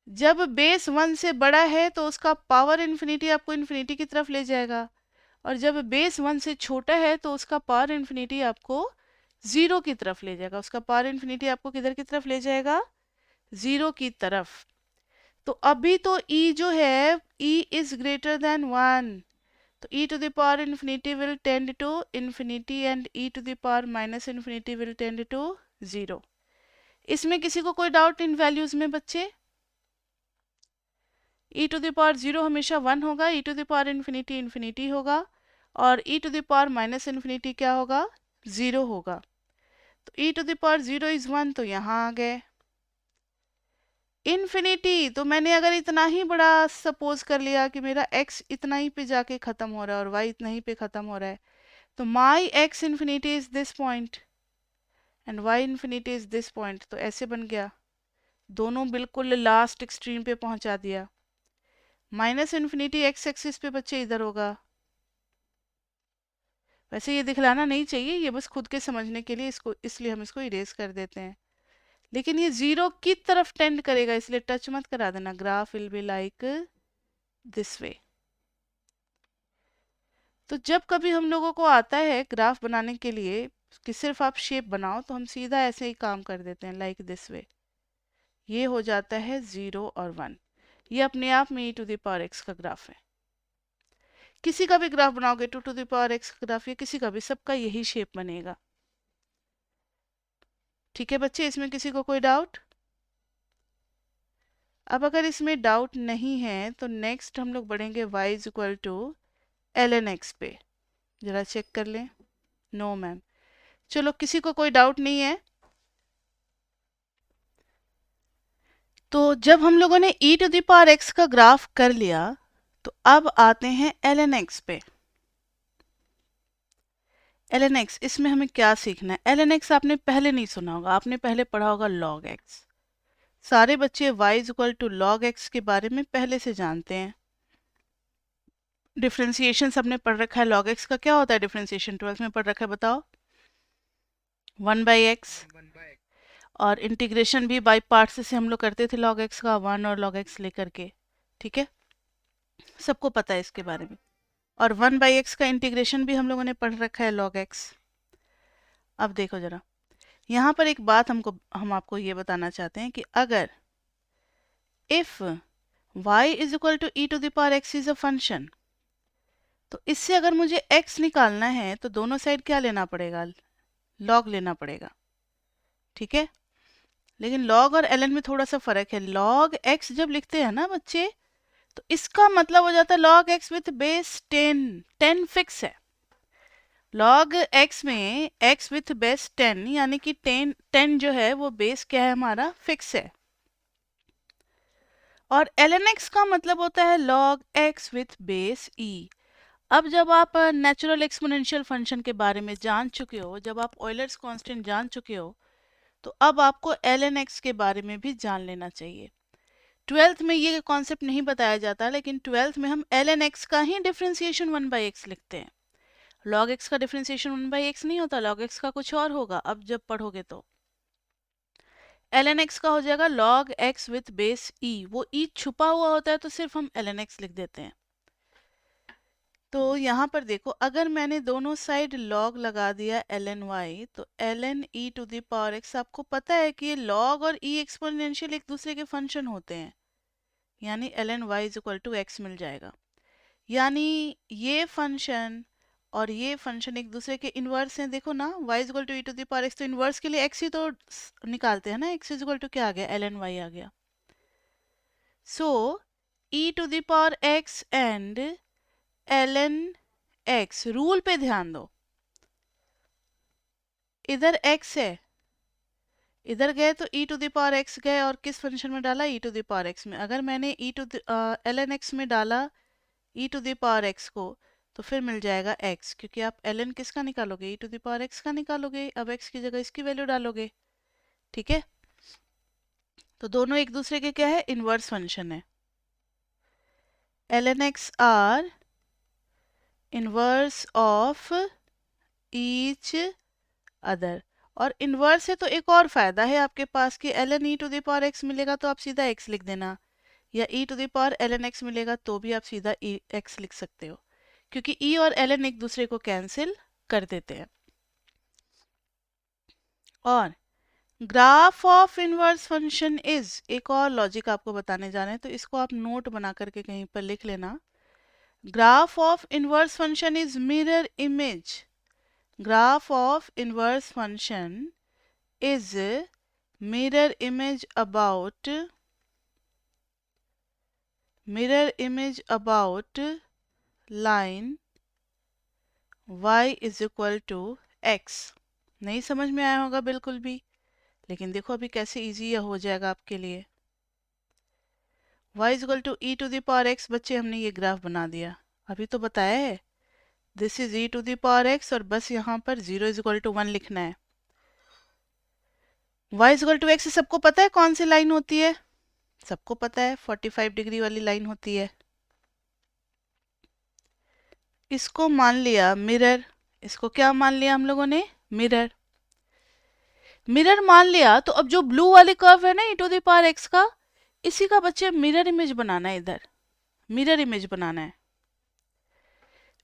जब बेस 1 से बड़ा है तो उसका पावर इन्फिनिटी आपको इन्फिनिटी की तरफ ले जाएगा, और जब बेस 1 से छोटा है तो उसका पावर इन्फिनिटी आपको 0 की तरफ ले जाएगा, उसका पावर इन्फिनिटी आपको किधर की तरफ ले जाएगा, 0 की तरफ। तो अभी तो e जो है e इज ग्रेटर देन 1, तो e to the power infinity will tend to infinity and e to the power minus infinity will tend to 0। इसमें किसी को कोई डाउट इन वैल्यूज में बच्चे, e टू द पावर 0 हमेशा 1 होगा, e to the power infinity infinity होगा, और e to the power minus infinity क्या होगा, 0 होगा। तो e to the power 0 is 1, तो यहाँ आ गए इन्फिनिटी। तो मैंने अगर इतना ही बड़ा सपोज कर लिया कि मेरा x इतना ही पे जाके खत्म हो रहा है और y इतना ही पे खत्म हो रहा है, तो माई x infinity is this point and y infinity is this point, तो ऐसे बन गया, दोनों बिल्कुल लास्ट एक्सट्रीम पे पहुंचा दिया। माइनस इन्फिनिटी एक्स एक्सिस पे बच्चे इधर होगा, वैसे ये दिखलाना नहीं चाहिए, ये बस खुद के समझने के लिए, इसको इसलिए हम इसको इरेज कर देते हैं, लेकिन ये 0 की तरफ टेंड करेगा इसलिए टच मत करा देना, graph will be like this वे। तो जब कभी हम लोगों को आता है ग्राफ बनाने के लिए कि सिर्फ आप शेप बनाओ, तो हम सीधा ऐसे ही काम कर देते हैं लाइक दिस वे, ये हो जाता है 0 और 1, ये अपने आप में e to the power x का ग्राफ है। किसी का भी ग्राफ बनाओगे 2 टू द पावर x का ग्राफ, या किसी का भी, सबका यही शेप बनेगा। ठीक है बच्चे, इसमें किसी को कोई डाउट? अब अगर इसमें डाउट नहीं है तो नेक्स्ट हम लोग बढ़ेंगे y is equal to ln x पे, जरा चेक कर लें। नो मैम, चलो किसी को कोई डाउट नहीं है। तो जब हम लोगों ने e to the power x का ग्राफ कर लिया, तो अब आते हैं ln x पे। ln x, इसमें हमें क्या सीखना है, ln x आपने पहले नहीं सुना होगा, आपने पहले पढ़ा होगा log x, सारे बच्चे y is equal to log x के बारे में पहले से जानते हैं। डिफ्रेंसिएशन सबने पढ़ रखा है, log x का क्या होता है डिफ्रेंसिएशन, 12th में पढ़ रखा है, बताओ। 1/x, और इंटीग्रेशन भी बाई पार्ट्स से हम लोग करते थे log x का, 1 और log x लेकर के, ठीक है, सबको पता है इसके बारे में। और 1/x का इंटीग्रेशन भी हम लोगों ने पढ़ रखा है log x। अब देखो जरा, यहाँ पर एक बात हम आपको ये बताना चाहते हैं कि अगर if y is equal to e to the power x is a function, तो इससे अगर मुझे x निकालना है तो दोनों साइड क्या लेना पड़ेगा, लॉग लेना पड़ेगा, ठीक है। लेकिन लॉग और ln में थोड़ा सा फर्क है। लॉग x जब लिखते हैं ना बच्चे, तो इसका मतलब हो जाता है log x with base 10, 10 fix है। लॉग x में x विथ बेस 10 यानी कि 10 10 जो है वो बेस क्या है हमारा, फिक्स है। और ln x का मतलब होता है log x with base e। अब जब आप नेचुरल एक्सपोनेंशियल फंक्शन के बारे में जान चुके हो, जब आप ऑयलर्स कांस्टेंट जान चुके हो, तो अब आपको ln x के बारे में भी जान लेना चाहिए। ट्वेल्थ में ये कॉन्सेप्ट नहीं बताया जाता, लेकिन ट्वेल्थ में हम ln x का ही डिफरेंशिएशन 1/x लिखते हैं। log x का डिफरेंशिएशन 1/x नहीं होता, log x का कुछ और होगा अब जब पढ़ोगे तो। ln x का हो जाएगा log x with base e। वो e छुपा हुआ होता है तो सिर्फ हम ln x लिख देते हैं। तो यहाँ पर देखो, अगर मैंने दोनों साइड log लगा दिया ln y, तो ln e to the power x, आपको पता है कि ये log और e एक्सपोनेंशियल एक दूसरे के फंक्शन होते हैं, यानी ln y is equal to x मिल जाएगा। यानी ये फंक्शन और ये फंक्शन एक दूसरे के इनवर्स हैं। देखो ना, y is equal to e to the power x, तो इनवर्स के लिए x ही तो निकालते हैं ना, x इज इक्वल टू क्या आ गया, ln y आ गया। So e to the power x and ln x, rule पे ध्यान दो, इधर x है, इधर गए तो e to the power x गए और किस फंक्शन में डाला, e to the power x में। अगर मैंने ln x में डाला e to the power x को, तो फिर मिल जाएगा x, क्योंकि आप ln किसका निकालोगे, e to the power x का निकालोगे। अब x की जगह इसकी वैल्यू डालोगे, ठीक है। तो दोनों एक दूसरे के क्या है, इनवर्स फंक्शन है। ln x are inverse of each other. और इनवर्स है तो एक और फायदा है आपके पास कि ln e to the power x मिलेगा तो आप सीधा x लिख देना, या e to the power ln x मिलेगा तो भी आप सीधा x लिख सकते हो, क्योंकि e और ln एक दूसरे को कैंसिल कर देते हैं। और graph of inverse function is, एक और लॉजिक आपको बताने जा रहे हैं, तो इसको आप नोट बना करके कहीं पर लिख लेना। Graph of inverse function is mirror image, graph of inverse function is mirror image about line y is equal to x। नहीं समझ में आया होगा बिल्कुल भी, लेकिन देखो अभी कैसे इजी यह हो जाएगा आपके लिए। y is equal to e to the power x, बच्चे हमने ये ग्राफ बना दिया, अभी तो बताया है, this is e to the power x, और बस यहाँ पर 0 is equal to 1 लिखना है। y is equal to x सबको पता है कौन सी लाइन होती है, सबको पता है 45 डिग्री वाली लाइन होती है। इसको मान लिया मिरर, इसको क्या मान लिया हम लोगों ने, मिरर। मिरर मान लिया तो अब जो ब्लू वाली कर्व है ना e to the power x का, इसी का बच्चे मिरर इमेज बनाना है, इधर मिरर इमेज बनाना है।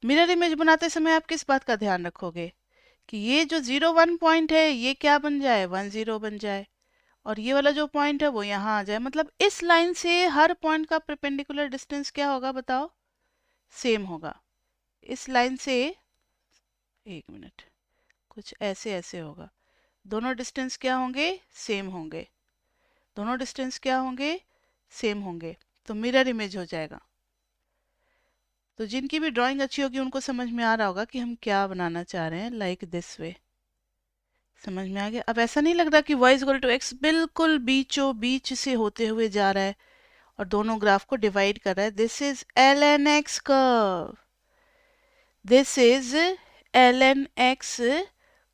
मिरर इमेज बनाते समय आप किस बात का ध्यान रखोगे कि ये जो 0 1 पॉइंट है ये क्या बन जाए, 1 0 बन जाए, और ये वाला जो पॉइंट है वो यहाँ आ जाए। मतलब इस लाइन से हर पॉइंट का परपेंडिकुलर डिस्टेंस क्या होगा बताओ, सेम होगा। इस लाइन से, एक मिनट, कुछ ऐसे ऐसे होगा, दोनों डिस्टेंस क्या होंगे, सेम होंगे, दोनों डिस्टेंस क्या होंगे, सेम होंगे, तो मिरर इमेज हो जाएगा। तो जिनकी भी ड्राइंग अच्छी होगी उनको समझ में आ रहा होगा कि हम क्या बनाना चाह रहे हैं, लाइक दिस वे। समझ में आ गया। अब ऐसा नहीं लग रहा कि y इक्वल टू एक्स बिल्कुल बीचों बीच से होते हुए जा रहा है और दोनों ग्राफ को डिवाइड कर रहा है। This is ln x curve, this is ln x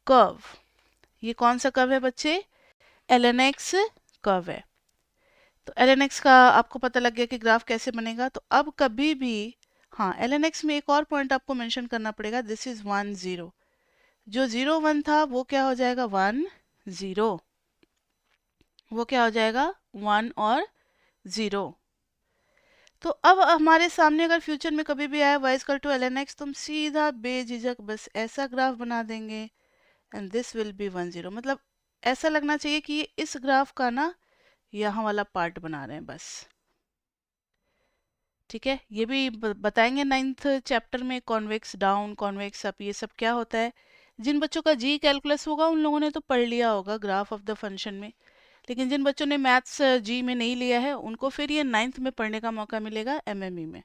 curve. ये कौन सा कर्व है बच्चे, ln x कर्व है। तो ln x का आपको पता लग गया कि ग्राफ कैसे बनेगा। तो अब कभी भी, हाँ, ln x में एक और पॉइंट आपको मेंशन करना पड़ेगा, दिस इज 1 0। जो 0 1 था वो क्या हो जाएगा, 1 0, वो क्या हो जाएगा, 1 और 0। तो अब हमारे सामने अगर फ्यूचर में कभी भी आए y equal to ln x, तुम सीधा बेझिझक बस ऐसा ग्राफ बना देंगे एंड दिस विल बी 1 0। मतलब ऐसा लगना चाहिए कि ये इस ग्राफ का ना यहाँ वाला पार्ट बना रहे हैं बस। ठीक है, ये भी बताएंगे 9th चैप्टर में, कॉन्वेक्स डाउन, कॉन्वेक्स अप, ये सब क्या होता है। जिन बच्चों का जी कैलकुलस होगा उन लोगों ने तो पढ़ लिया होगा ग्राफ ऑफ द फंक्शन में, लेकिन जिन बच्चों ने मैथ्स जी में नहीं लिया है उनको फिर ये 9th में पढ़ने का मौका मिलेगा एमएमई में।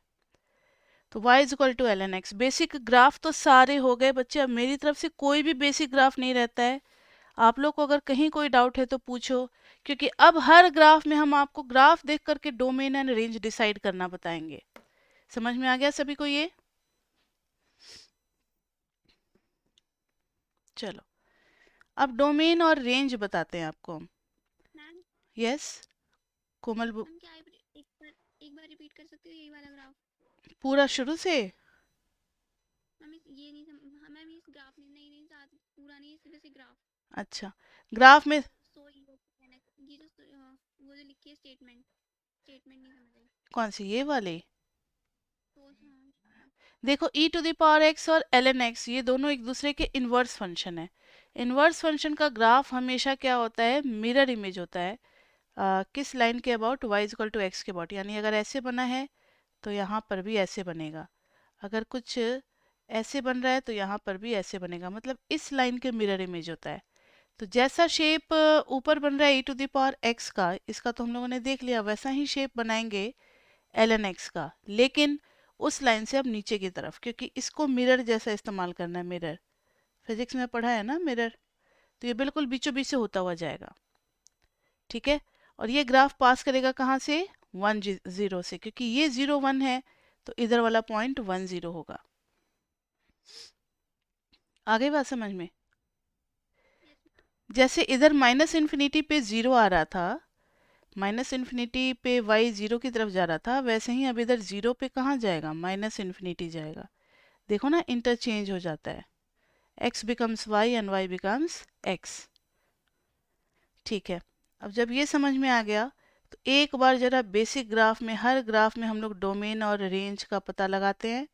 तो y is equal to L N X. Basic graph तो सारे हो गए बच्चे, अब मेरी तरफ से कोई भी बेसिक ग्राफ नहीं रहता है। आप लोग को अगर कहीं कोई डाउट है तो पूछो, क्योंकि अब हर ग्राफ में हम आपको ग्राफ देख करके डोमेन एंड रेंज डिसाइड करना बताएंगे। समझ में आ गया सभी को ये? चलो, अब डोमेन और रेंज बताते हैं आपको हम। मैम यस कोमल, मैम क्या आप एक बार रिपीट कर सकते हो यही वाला ग्राफ? पूरा शुरू से। मैम ये नहीं मैम इस ग्राफ में नहीं नहीं पूरा नहीं, सिर्फ इस ग्राफ। अच्छा, ग्राफ में सो ये जो वो जो लिखी है स्टेटमेंट, स्टेटमेंट नहीं समझ आई। कौन सी, ये वाली? तो हाँ। देखो e to the power x और ln x ये दोनों एक दूसरे के इनवर्स फंक्शन है। इनवर्स फंक्शन का ग्राफ हमेशा क्या होता है, मिरर इमेज होता है। किस लाइन के about, y is equal to x के अबाउट, यानी अगर ऐसे बना है तो यहाँ पर भी ऐसे बनेगा, अगर कुछ ऐसे बन रहा है तो यहाँ पर भी ऐसे बनेगा, मतलब इस लाइन के मिरर इमेज होता है। तो जैसा शेप ऊपर बन रहा है e to the power x का, इसका तो हम लोगों ने देख लिया, वैसा ही शेप बनाएंगे एल एन एक्स का, लेकिन उस लाइन से अब नीचे की तरफ, क्योंकि इसको मिरर जैसा इस्तेमाल करना है। मिरर फिजिक्स में पढ़ा है ना, मिरर, तो ये बिल्कुल बीचों बीच से होता हुआ जाएगा। ठीक है, और ये ग्राफ पास करेगा कहाँ से, 1 0 से, क्योंकि ये 0 1 है तो इधर वाला पॉइंट 1 0 होगा। आगे बात समझ में? यस जैसे इधर माइनस इन्फिनिटी पे 0 आ रहा था, माइनस इन्फिनिटी पे y 0 की तरफ जा रहा था, वैसे ही अब इधर 0 पे कहाँ जाएगा, माइनस इन्फिनिटी जाएगा। देखो ना, इंटरचेंज हो जाता है, x becomes y and y becomes x। ठीक है, अब जब ये समझ में आ गया तो एक बार जरा बेसिक ग्राफ में, हर ग्राफ में हम लोग डोमेन और रेंज का पता लगाते हैं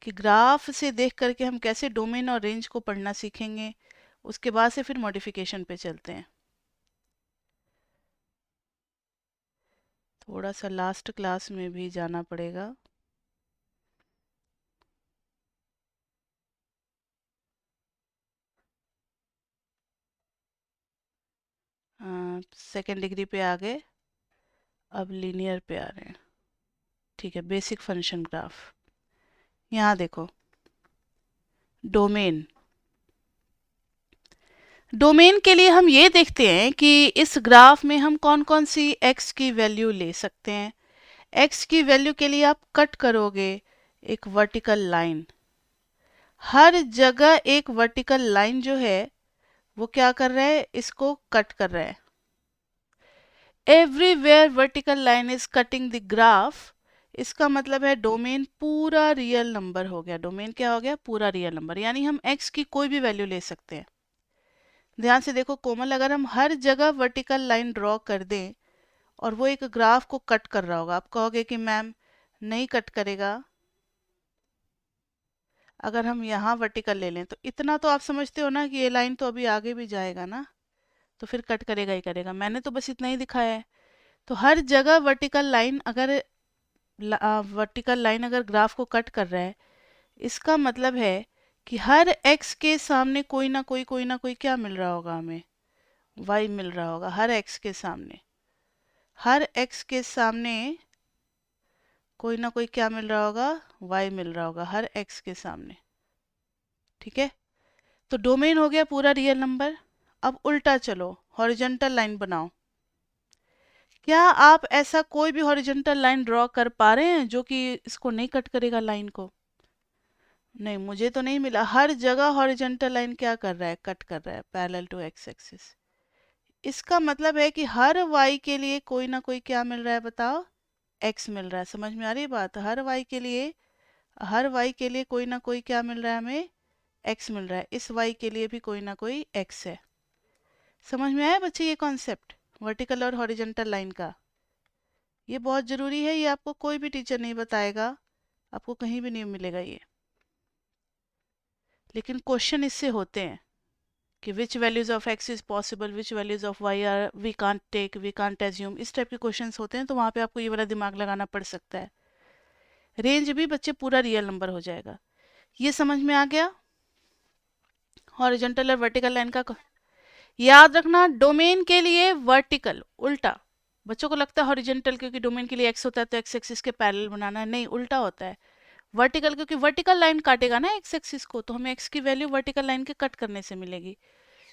कि ग्राफ से देख करके हम कैसे डोमेन और रेंज को पढ़ना सीखेंगे। उसके बाद से फिर मॉडिफिकेशन पे चलते हैं। थोड़ा सा लास्ट क्लास में भी जाना पड़ेगा। सेकेंड डिग्री पे आ गए, अब लीनियर पे आ रहे हैं। ठीक है, बेसिक फंक्शन ग्राफ। यहाँ देखो, डोमेन, डोमेन के लिए हम ये देखते हैं कि इस ग्राफ में हम कौन कौन सी x की वैल्यू ले सकते हैं। x की वैल्यू के लिए आप कट करोगे एक वर्टिकल लाइन, हर जगह एक वर्टिकल लाइन जो है वो क्या कर रहा है, इसको कट कर रहा है। Everywhere vertical line is cutting the graph, इसका मतलब है डोमेन पूरा रियल नंबर हो गया। डोमेन क्या हो गया, पूरा रियल नंबर, यानी हम x की कोई भी वैल्यू ले सकते हैं। ध्यान से देखो कोमल, अगर हम हर जगह वर्टिकल लाइन ड्रॉ कर दें और वो एक ग्राफ को कट कर रहा होगा, आप कहोगे कि मैम नहीं कट करेगा। अगर हम यहाँ वर्टिकल ले लें तो इतना तो आप समझते हो ना कि ये लाइन तो अभी आगे भी जाएगा ना, तो फिर कट करेगा ही करेगा। मैंने तो बस इतना ही दिखाया है। तो हर जगह वर्टिकल लाइन अगर ग्राफ को कट कर रहा है, इसका मतलब है कि हर x के सामने कोई ना कोई क्या मिल रहा होगा हमें, y मिल रहा होगा। हर x के सामने, हर x के सामने कोई ना कोई क्या मिल रहा होगा, y मिल रहा होगा हर x के सामने। ठीक है, तो डोमेन हो गया पूरा रियल नंबर। अब उल्टा चलो, हॉरिजॉन्टल लाइन बनाओ। क्या आप ऐसा कोई भी हॉरिजॉन्टल लाइन ड्रॉ कर पा रहे हैं जो कि इसको नहीं कट करेगा, लाइन को? नहीं, मुझे तो नहीं मिला। हर जगह हॉरिजॉन्टल लाइन क्या कर रहा है, कट कर रहा है पैरेलल टू एक्स एक्सिस। इसका मतलब है कि हर y के लिए कोई ना कोई क्या मिल रहा है, बताओ, x मिल रहा है। समझ में आ रही है बात? हर y के लिए कोई ना कोई क्या मिल रहा है हमें, x मिल रहा है। इस y के लिए भी कोई ना कोई x है। समझ में आया बच्चे ये कॉन्सेप्ट वर्टिकल और हॉरिजॉन्टल लाइन का? ये बहुत ज़रूरी है, ये आपको कोई भी टीचर नहीं बताएगा, आपको कहीं भी नहीं मिलेगा ये। लेकिन क्वेश्चन इससे होते हैं कि which values of x is possible, which values of y are we can't take, we can't assume, इस टाइप के क्वेश्चंस होते हैं। तो वहाँ पे आपको ये वाला दिमाग लगाना पड़ सकता है। रेंज भी बच्चे पूरा रियल नंबर हो जाएगा। ये समझ में आ गया हॉरिजॉन्टल और वर्टिकल लाइन का। याद रखना डोमेन के लिए वर्टिकल उल्टा, बच्चों को लगता है हॉरिजॉन्टल क्योंकि डोमेन के लिए एक्स होता है तो एक्स एक्सिस के पैरेलल बनाना है, नहीं उल्टा होता है। वर्टिकल क्योंकि वर्टिकल लाइन काटेगा ना एक्स एक्सिस को, तो हमें एक्स की वैल्यू वर्टिकल लाइन के कट करने से मिलेगी,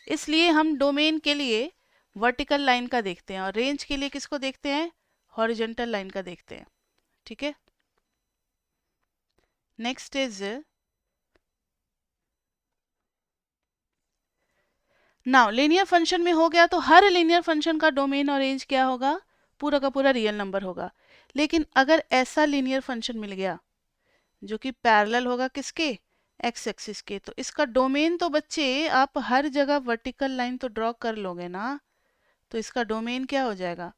इसलिए हम डोमेन के लिए वर्टिकल लाइन का देखते हैं और रेंज के लिए किसको देखते हैं, हॉरिजॉन्टल लाइन का देखते हैं। ठीक है, next is now linear function में हो गया तो हर लीनियर फंक्शन का डोमेन और रेंज क्या होगा, पूरा का पूरा रियल नंबर होगा। लेकिन अगर ऐसा लीनियर फंक्शन मिल गया जो कि पैरेलल होगा किसके, एक्स एक्सिस के, तो इसका डोमेन तो बच्चे आप हर जगह वर्टिकल लाइन तो ड्रॉ कर लोगे ना, तो इसका डोमेन क्या हो जाएगा,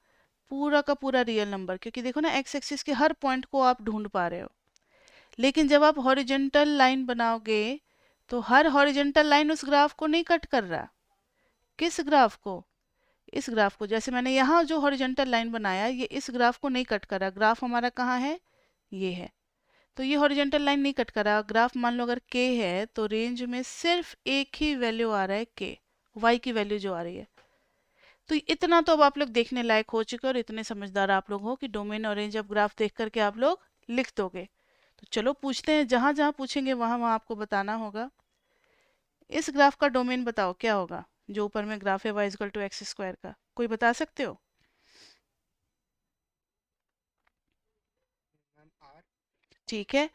पूरा का पूरा रियल नंबर, क्योंकि देखो ना एक्स एक्सिस के हर पॉइंट को आप ढूंढ पा रहे हो। लेकिन जब आप हॉरिजॉन्टल लाइन बनाओगे तो हर हॉरिजॉन्टल लाइन उस ग्राफ को नहीं कट कर रहा, किस ग्राफ को, इस ग्राफ को। जैसे मैंने यहाँ जो हॉरिजॉन्टल लाइन बनाया ये इस ग्राफ को नहीं कट कर रहा, ग्राफ हमारा कहाँ है, ये है, तो ये हॉरिजॉन्टल लाइन नहीं कट कर रहा। ग्राफ मान लो अगर k है तो रेंज में सिर्फ एक ही वैल्यू आ रहा है k, y की वैल्यू जो आ रही है। तो इतना तो अब आप लोग देखने लायक हो चुके हो और इतने समझदार आप लोग हो कि डोमेन और रेंज अब ग्राफ देख करके आप लोग लिख दोगे। तो चलो पूछते हैं, जहां जहां पूछेंगे वहां वहां आपको बताना होगा। इस ग्राफ का डोमेन बताओ क्या होगा, जो ऊपर में ग्राफ है y equal to x square का, कोई बता सकते हो। मैम आर। ठीक है,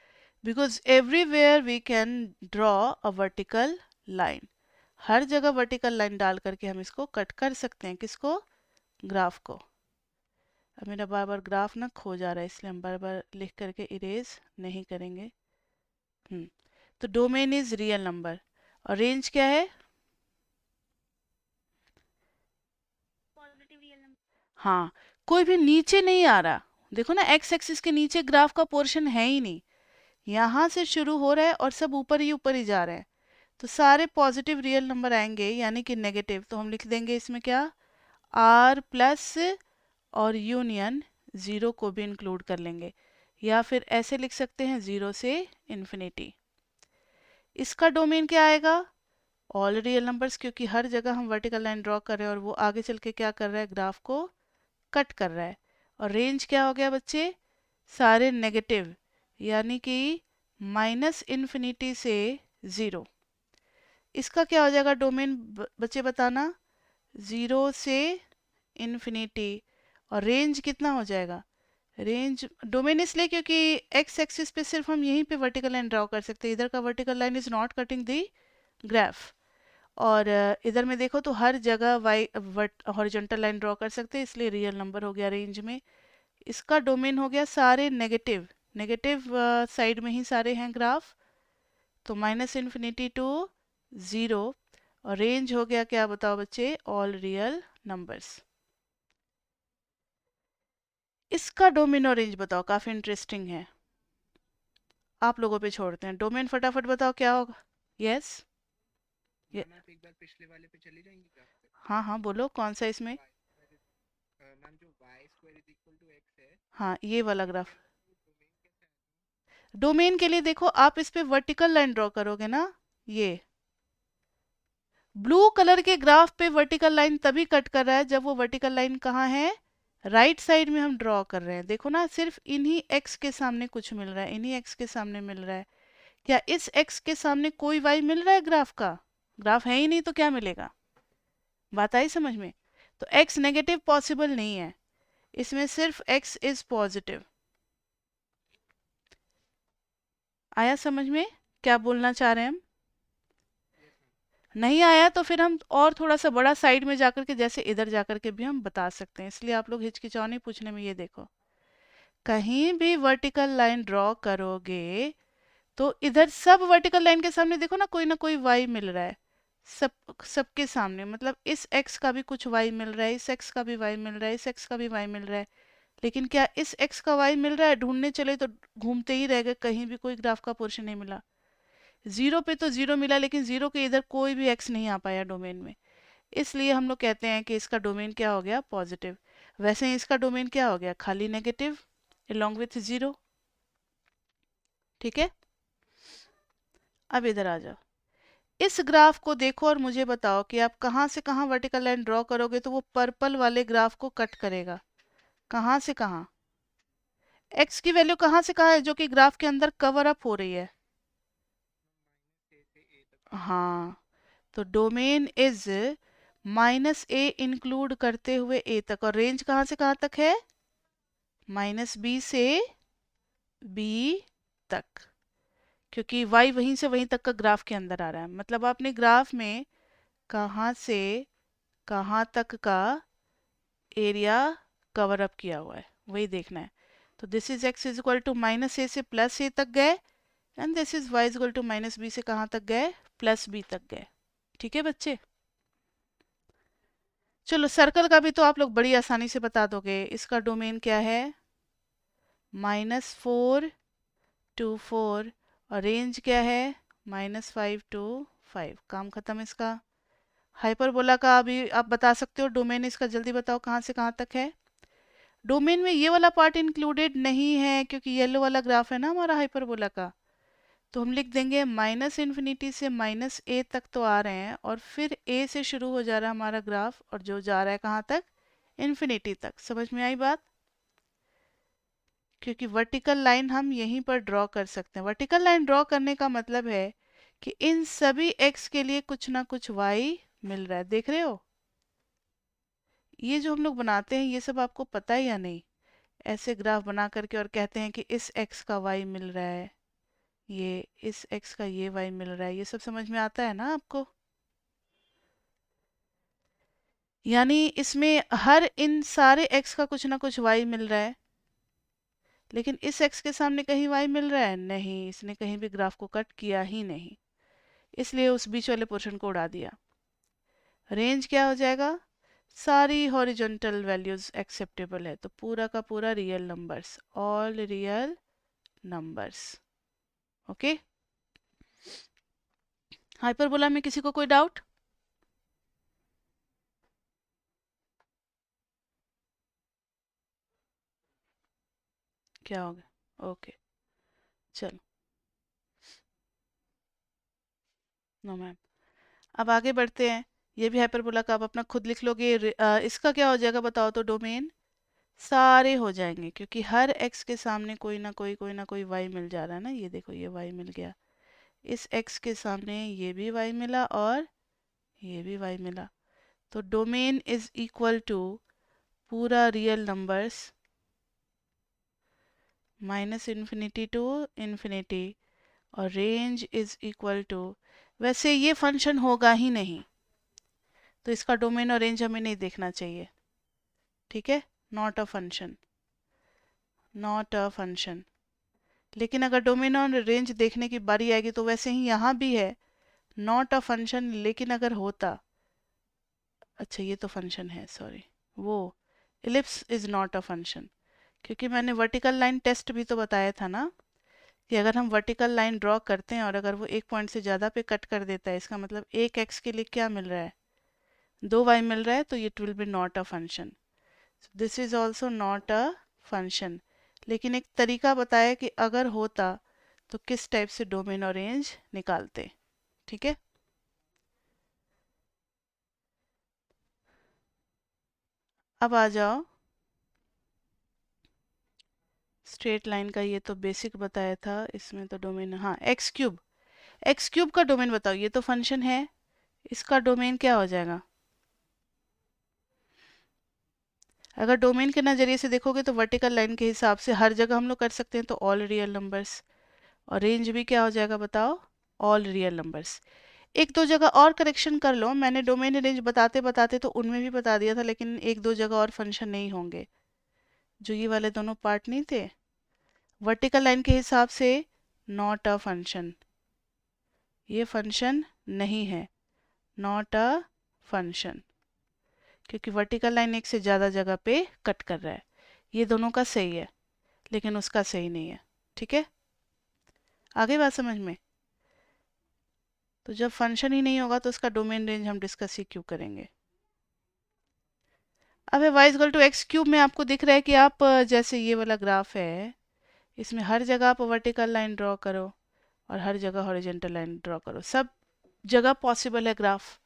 because everywhere we can draw a vertical line, हर जगह वर्टिकल लाइन डाल करके हम इसको कट कर सकते हैं, किसको, ग्राफ को। अब मेरा बार बार ग्राफ ना खो जा रहा है इसलिए हम बार बार लिख करके इरेज नहीं करेंगे। तो डोमेन इज रियल नंबर और रेंज क्या है, पॉजिटिव रियल नंबर। हाँ, कोई भी नीचे नहीं आ रहा, देखो ना एक्स एक्सिस के नीचे ग्राफ का पोर्शन है ही नहीं, यहाँ से शुरू हो रहा है और सब ऊपर ही जा रहे हैं, तो सारे पॉजिटिव रियल नंबर आएंगे यानी कि नेगेटिव, तो हम लिख देंगे इसमें क्या, आर प्लस और यूनियन ज़ीरो को भी इंक्लूड कर लेंगे, या फिर ऐसे लिख सकते हैं ज़ीरो से इन्फिनिटी। इसका डोमेन क्या आएगा, ऑल रियल नंबर्स, क्योंकि हर जगह हम वर्टिकल लाइन ड्रॉ कर रहे हैं और वो आगे चल के क्या कर रहा है, ग्राफ को कट कर रहा है। और रेंज क्या हो गया बच्चे, सारे नेगेटिव, यानी कि माइनस इन्फिनिटी से ज़ीरो। इसका क्या हो जाएगा डोमेन, बच्चे बताना, ज़ीरो से इन्फिनिटी, और रेंज कितना हो जाएगा, रेंज डोमेन इसलिए क्योंकि एक्स एक्सिस पे सिर्फ हम यहीं पे वर्टिकल लाइन ड्रॉ कर सकते हैं, इधर का vertical line is not cutting the graph. और इधर में देखो तो हर जगह वाई हॉरिजॉन्टल लाइन ड्रॉ कर सकते हैं, इसलिए रियल नंबर हो गया रेंज में। इसका डोमेन हो गया सारे नेगेटिव, नेगेटिव साइड में ही सारे हैं ग्राफ, तो माइनस इन्फिनिटी टू ज़ीरो, और रेंज हो गया क्या बताओ बच्चे, ऑल रियल नंबर्स। इसका डोमेन और रेंज बताओ, काफ़ी इंटरेस्टिंग है, आप लोगों पे छोड़ते हैं, डोमेन फटाफट बताओ क्या होगा। यस, ये, मैम आप एक बार पिछले वाले पे चली जाएंगी ग्राफ पे। हाँ हाँ बोलो कौन सा इसमें। वाई स्क्वायर, मैम जो y square is equal to x है, हाँ ये वाला इसके ग्राफ, लिए डोमेन कैसे आएगा। डोमेन के लिए देखो आप इस पे वर्टिकल लाइन ड्रॉ करोगे ना, ये ब्लू कलर के ग्राफ पे वर्टिकल लाइन तभी कट कर रहा है जब वो वर्टिकल लाइन कहाँ है, राइट साइड में हम ड्रॉ कर रहे हैं। देखो ना सिर्फ इन्हीं एक्स के सामने कुछ मिल रहा है, इन्हीं एक्स के सामने मिल रहा है, क्या इस एक्स के सामने कोई वाई मिल रहा है ग्राफ का, ग्राफ है ही नहीं तो क्या मिलेगा, बात आई समझ में। तो एक्स नेगेटिव पॉसिबल नहीं है, इसमें सिर्फ एक्स इज पॉजिटिव। आया समझ में क्या बोलना चाह रहे हैं हम, यस मैम। नहीं आया तो फिर हम और थोड़ा सा बड़ा साइड में जाकर के, जैसे इधर जाकर के भी हम बता सकते हैं, इसलिए आप लोग हिचकिचाओ नहीं पूछने में। ये देखो कहीं भी वर्टिकल लाइन ड्रॉ करोगे तो इधर सब वर्टिकल लाइन के सामने देखो ना कोई वाई मिल रहा है, सब सबके सामने, मतलब इस एक्स का भी कुछ वाई मिल रहा है, इस एक्स का भी वाई मिल रहा है, इस एक्स का भी वाई मिल रहा है, लेकिन क्या इस एक्स का वाई मिल रहा है, ढूंढने चले तो घूमते ही रह गए, कहीं भी कोई ग्राफ का पोर्शन नहीं मिला। जीरो पे तो जीरो मिला लेकिन जीरो के इधर कोई भी एक्स नहीं आ पाया डोमेन में, इसलिए हम लोग कहते हैं कि इसका डोमेन क्या हो गया, पॉजिटिव। वैसे ही इसका डोमेन क्या हो गया, खाली नेगेटिव अलोंग विथ जीरो। ठीक है, अब इधर आ जाओ, इस ग्राफ को देखो और मुझे बताओ कि आप कहाँ से कहाँ वर्टिकल लाइन ड्रॉ करोगे तो वो पर्पल वाले ग्राफ को कट करेगा। कहाँ से कहाँ, एक्स की वैल्यू कहाँ से कहाँ है जो कि ग्राफ के अंदर कवर अप हो रही है। -a से a तक। हाँ, तो डोमेन इज -a इंक्लूड करते हुए a तक, और रेंज कहाँ से कहाँ तक है, -b से b तक, क्योंकि y वहीं से वहीं तक का ग्राफ के अंदर आ रहा है। मतलब आपने ग्राफ में कहाँ से कहाँ तक का एरिया कवर अप किया हुआ है वही देखना है। तो this is x is equal to -a से +a तक गए, and this is y is equal to -b से कहाँ तक गए, +b तक गए। ठीक है बच्चे, चलो सर्कल का भी तो आप लोग बड़ी आसानी से बता दोगे। इसका डोमेन क्या है, -4 to 4, और रेंज क्या है, -5 to 5। काम खत्म इसका। हाइपरबोला का अभी आप बता सकते हो डोमेन, इसका जल्दी बताओ कहाँ से कहाँ तक है। डोमेन में ये वाला पार्ट इंक्लूडेड नहीं है क्योंकि येलो वाला ग्राफ है ना हमारा हाइपरबोला का, तो हम लिख देंगे -इन्फिनिटी से -a तक तो आ रहे हैं, और फिर a से शुरू हो जा रहा है हमारा ग्राफ, और जो जा रहा है कहाँ तक, इन्फिनिटी तक। समझ में आई बात, क्योंकि वर्टिकल लाइन हम यहीं पर ड्रॉ कर सकते हैं। वर्टिकल लाइन ड्रॉ करने का मतलब है कि इन सभी x के लिए कुछ ना कुछ y मिल रहा है। देख रहे हो, ये जो हम लोग बनाते हैं ये सब आपको पता है या नहीं, ऐसे ग्राफ बना करके और कहते हैं कि इस x का y मिल रहा है, ये इस x का ये y मिल रहा है, ये सब समझ में आता है ना आपको। यानी इसमें हर इन सारे x का कुछ ना कुछ y मिल रहा है, लेकिन इस x के सामने कहीं y मिल रहा है नहीं, इसने कहीं भी ग्राफ को कट किया ही नहीं, इसलिए उस बीच वाले पोर्शन को उड़ा दिया। रेंज क्या हो जाएगा, सारी हॉरिजॉन्टल वैल्यूज एक्सेप्टेबल है, तो पूरा का पूरा real numbers, all real numbers. Okay, hyperbola में किसी को कोई डाउट। क्या हो गया, ओके, चलो, नो मैम। अब आगे बढ़ते हैं, ये भी हाइपरबोला का आप अपना खुद लिख लोगे। इसका क्या हो जाएगा बताओ तो, डोमेन सारे हो जाएंगे क्योंकि हर x के सामने कोई ना कोई y मिल जा रहा है ना। ये देखो ये y मिल गया, इस x के सामने ये भी y मिला और ये भी y मिला, तो डोमेन इज इक्वल टू पूरा real numbers -infinity to infinity, और रेंज इज इक्वल टू, वैसे ये फंक्शन होगा ही नहीं तो इसका डोमेन और रेंज हमें नहीं देखना चाहिए। ठीक है, not a function, not a function. लेकिन अगर डोमेन और रेंज देखने की बारी आएगी तो वैसे ही यहाँ भी है नॉट अ फंक्शन, लेकिन अगर होता, अच्छा ये तो फंक्शन है, सॉरी, वो ellipse is not a function, क्योंकि मैंने वर्टिकल लाइन टेस्ट भी तो बताया था ना कि अगर हम वर्टिकल लाइन ड्रॉ करते हैं और अगर वो एक पॉइंट से ज़्यादा पे कट कर देता है, इसका मतलब एक x के लिए क्या मिल रहा है, 2y मिल रहा है, तो it will be not a function. This is also not a function. लेकिन एक तरीका बताया कि अगर होता तो किस टाइप से डोमेन और रेंज निकालते। ठीक है, अब आ जाओ स्ट्रेट लाइन का, ये तो बेसिक बताया था, इसमें तो डोमेन, हाँ एक्स क्यूब, एक्स क्यूब का डोमेन बताओ, ये तो फंक्शन है, इसका डोमेन क्या हो जाएगा। अगर डोमेन के नज़रिए से देखोगे तो वर्टिकल लाइन के हिसाब से हर जगह हम लोग कर सकते हैं, तो ऑल रियल नंबर्स, और रेंज भी क्या हो जाएगा बताओ, ऑल रियल नंबर्स। एक दो जगह और करेक्शन कर लो, मैंने डोमेन रेंज बताते बताते तो उनमें भी बता दिया था, लेकिन एक दो जगह और फंक्शन नहीं होंगे, जो ये वाले दोनों पार्ट नहीं थे वर्टिकल लाइन के हिसाब से, नॉट अ फंक्शन, ये फंक्शन नहीं है, नॉट अ फंक्शन, क्योंकि वर्टिकल लाइन एक से ज़्यादा जगह पे कट कर रहा है। ये दोनों का सही है लेकिन उसका सही नहीं है। ठीक है, आगे बात समझ में। तो जब फंक्शन ही नहीं होगा तो उसका डोमेन रेंज हम डिस्कस ही क्यों करेंगे। अब है y equal to x cube में आपको दिख रहा है कि आप जैसे ये वाला ग्राफ है, इसमें हर जगह आप वर्टिकल लाइन ड्रॉ करो और हर जगह हॉरिजॉन्टल लाइन ड्रॉ करो, सब जगह पॉसिबल है ग्राफ।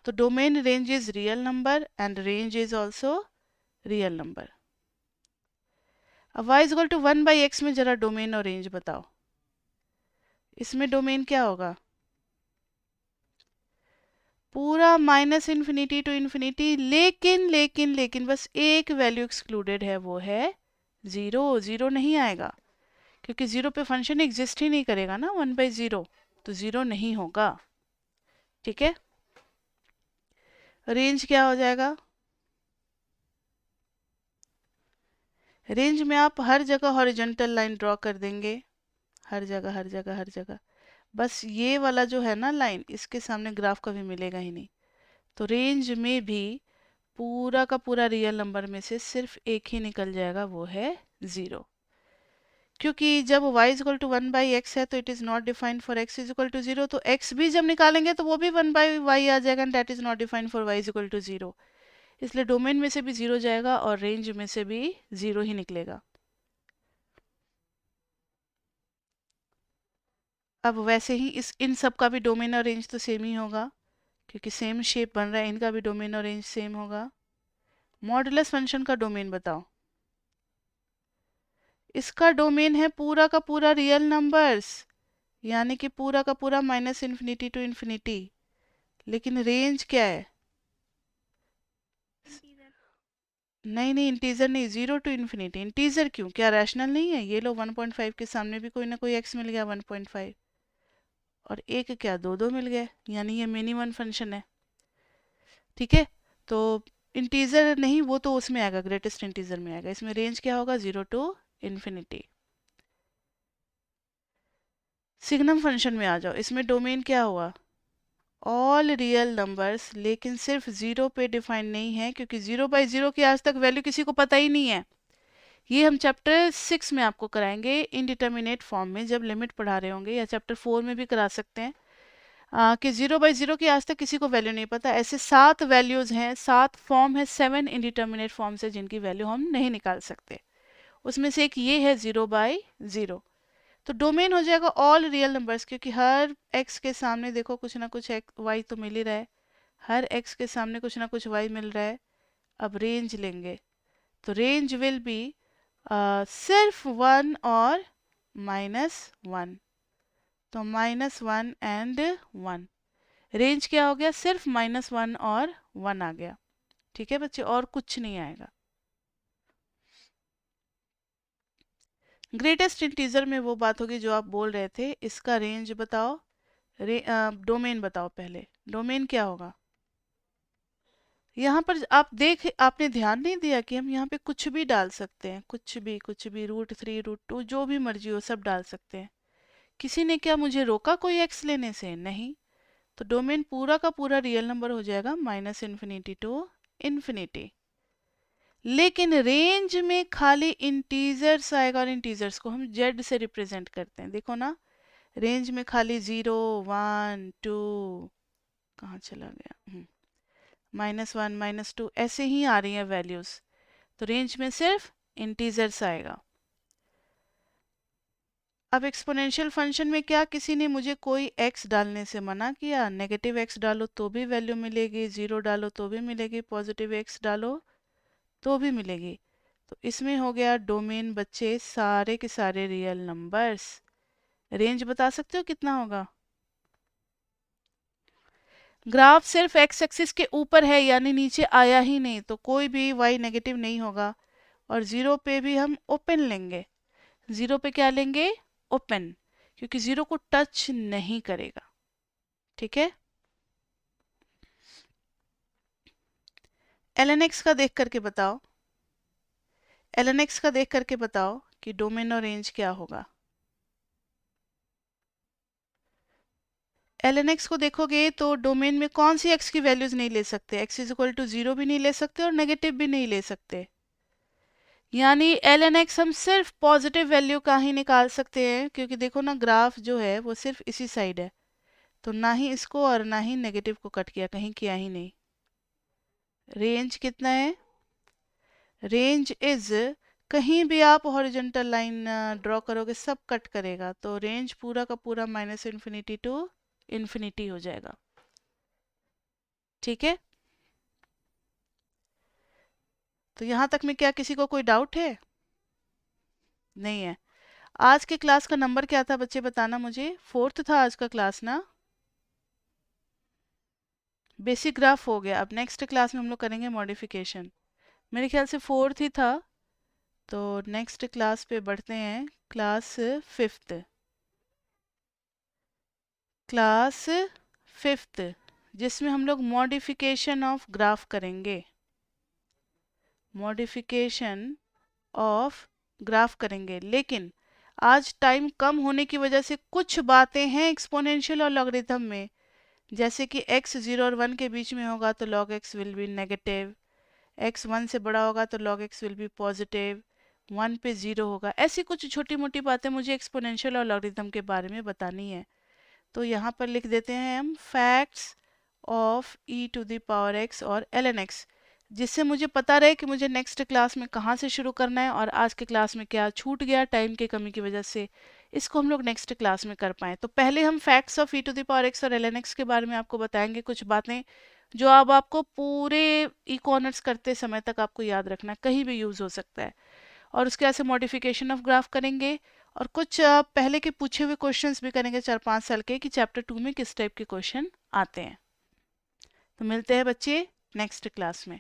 तो domain range is real number and range is also real number. अब y is equal to 1/x में जरा डोमेन और रेंज बताओ। इसमें डोमेन क्या होगा? पूरा माइनस इन्फिनिटी टू इन्फिनिटी, लेकिन बस एक वैल्यू एक्सक्लूडेड है, वो है जीरो। जीरो नहीं आएगा क्योंकि जीरो पे फंक्शन एग्जिस्ट ही नहीं करेगा ना 1/0, तो जीरो नहीं होगा। ठीक है, रेंज क्या हो जाएगा? रेंज में आप हर जगह हॉरिजॉन्टल लाइन ड्रॉ कर देंगे, हर जगह हर जगह हर जगह। बस ये वाला जो है ना लाइन, इसके सामने ग्राफ कभी मिलेगा ही नहीं। तो रेंज में भी पूरा का पूरा रियल नंबर में से सिर्फ एक ही निकल जाएगा, वो है जीरो। क्योंकि जब y is equal to 1/x है तो it is not defined for x is equal to 0, तो x भी जब निकालेंगे तो वो भी 1/y आ जाएगा and that is not defined for y is equal to 0। इसलिए डोमेन में से भी जीरो जाएगा और रेंज में से भी जीरो ही निकलेगा। अब वैसे ही इन सब का भी डोमेन और रेंज तो सेम ही होगा क्योंकि सेम शेप बन रहा है, इनका भी डोमेन और रेंज सेम होगा। मॉडुलस फंक्शन का डोमेन बताओ। इसका डोमेन है पूरा का पूरा रियल नंबर्स, यानी कि पूरा का पूरा माइनस इन्फिनिटी टू इन्फिनिटी। लेकिन रेंज क्या है? इंटीजर। नहीं, इंटीजर नहीं, जीरो टू इन्फिनिटी। इंटीजर क्यों? क्या रैशनल नहीं है? ये लो 1.5 के सामने भी कोई ना कोई x मिल गया 1.5, और एक क्या दो दो मिल गए, यानी ये मिनिमम फंक्शन है। ठीक है, तो इंटीजर नहीं, वो तो उसमें आएगा, ग्रेटेस्ट इंटीजर में आएगा। इसमें रेंज क्या होगा? Zero to infinity. Signum function में आ जाओ, इसमें डोमेन क्या हुआ? ऑल रियल नंबर्स, लेकिन सिर्फ जीरो पे डिफाइन नहीं है क्योंकि 0/0 की आज तक वैल्यू किसी को पता ही नहीं है। ये हम चैप्टर 6 में आपको कराएंगे इनडिटर्मिनेट फॉर्म में, जब लिमिट पढ़ा रहे होंगे, या चैप्टर 4 में भी करा सकते हैं। कि 0/0 की आज तक किसी को वैल्यू नहीं पता। ऐसे 7 वैल्यूज हैं, 7 फॉर्म है, 7 इनडिटर्मिनेट फॉर्म्स है जिनकी वैल्यू हम नहीं निकाल सकते। उसमें से एक ये है 0/0। तो डोमेन हो जाएगा ऑल रियल नंबर्स, क्योंकि हर x के सामने देखो कुछ ना कुछ y तो मिल ही रहा है, हर x के सामने कुछ ना कुछ y मिल रहा है। अब रेंज लेंगे तो रेंज विल बी सिर्फ 1 और -1, तो -1 एंड 1। रेंज क्या हो गया? सिर्फ -1 और 1 आ गया। ठीक है बच्चे, और कुछ नहीं आएगा। ग्रेटेस्ट इंटीजर में वो बात होगी जो आप बोल रहे थे। इसका रेंज बताओ, डोमेन बताओ। पहले डोमेन क्या होगा? यहाँ पर आपने ध्यान नहीं दिया कि हम यहाँ पे कुछ भी डाल सकते हैं, कुछ भी √3 √2 जो भी मर्जी हो सब डाल सकते हैं। किसी ने क्या मुझे रोका कोई x लेने से? नहीं। तो डोमेन पूरा का पूरा रियल नंबर हो जाएगा -इन्फिनिटी टू इन्फिनिटी। लेकिन रेंज में खाली इंटीजर्स आएगा, और इंटीजर्स को हम z से रिप्रेजेंट करते हैं। देखो ना, रेंज में खाली 0 1 2, कहाँ चला गया, -1 -2 ऐसे ही आ रही हैं वैल्यूज। तो रेंज में सिर्फ इंटीजर्स आएगा। अब एक्सपोनेंशियल फंक्शन में क्या किसी ने मुझे कोई x डालने से मना किया? नेगेटिव x डालो तो भी वैल्यू मिलेगी, 0 डालो तो भी मिलेगी, पॉजिटिव x डालो तो भी मिलेगी। तो इसमें हो गया डोमेन बच्चे सारे के सारे रियल नंबर्स। रेंज बता सकते हो कितना होगा? ग्राफ सिर्फ x एक्सिस के ऊपर है, यानी नीचे आया ही नहीं, तो कोई भी y नेगेटिव नहीं होगा। और 0 पे भी हम ओपन लेंगे। 0 पे क्या लेंगे? ओपन, क्योंकि 0 को टच नहीं करेगा। ठीक है, ln x का देख करके बताओ, ln x का देख करके बताओ कि डोमेन और रेंज क्या होगा। ln x को देखोगे तो डोमेन में कौन सी x की वैल्यूज नहीं ले सकते? x इज इक्वल टू 0 भी नहीं ले सकते और नेगेटिव भी नहीं ले सकते। यानी ln x हम सिर्फ पॉजिटिव वैल्यू का ही निकाल सकते हैं, क्योंकि देखो ना ग्राफ जो है वो सिर्फ इसी साइड है, तो ना ही इसको और ना ही नेगेटिव को कट किया, कहीं किया ही नहीं। रेंज कितना है? रेंज इज कहीं भी आप हॉरिजॉन्टल लाइन ड्रॉ करोगे सब कट करेगा, तो रेंज पूरा का पूरा माइनस इन्फिनिटी टू इन्फिनिटी हो जाएगा। ठीक है, तो यहाँ तक में क्या किसी को कोई डाउट है? नहीं है। आज के क्लास का नंबर क्या था बच्चे, बताना मुझे। 4th था आज का क्लास ना। बेसिक ग्राफ हो गया, अब नेक्स्ट क्लास में हम लोग करेंगे मॉडिफिकेशन। मेरे ख्याल से 4th ही था, तो नेक्स्ट क्लास पे बढ़ते हैं। क्लास 5th, क्लास 5th जिसमें हम लोग मॉडिफिकेशन ऑफ ग्राफ करेंगे। मॉडिफिकेशन ऑफ ग्राफ करेंगे, लेकिन आज टाइम कम होने की वजह से कुछ बातें हैं एक्सपोनेंशियल और लॉगरिथम में, जैसे कि x 0 और 1 के बीच में होगा तो log x will be negative, x 1 से बड़ा होगा तो log x will be positive, 1 पे 0 होगा। ऐसी कुछ छोटी मोटी बातें मुझे एक्सपोनेंशियल और लॉगरिथम के बारे में बतानी है। तो यहाँ पर लिख देते हैं हम facts of e to the power x और ln x, जिससे मुझे पता रहे कि मुझे नेक्स्ट क्लास में कहाँ से शुरू करना है और आज के क्लास में क्या छूट गया टाइम की कमी की वजह से, इसको हम लोग नेक्स्ट क्लास में कर पाएँ। तो पहले हम facts of e to the power x और ln x के बारे में आपको बताएंगे, कुछ बातें जो अब आपको पूरे इक्वानट्स करते समय तक आपको याद रखना है, कहीं भी यूज़ हो सकता है। और उसके बाद से मॉडिफिकेशन ऑफ ग्राफ करेंगे और कुछ पहले के पूछे हुए क्वेश्चंस भी करेंगे 4-5 साल के, कि चैप्टर 2 में किस टाइप के क्वेश्चन आते हैं। तो मिलते हैं बच्चे नेक्स्ट क्लास में।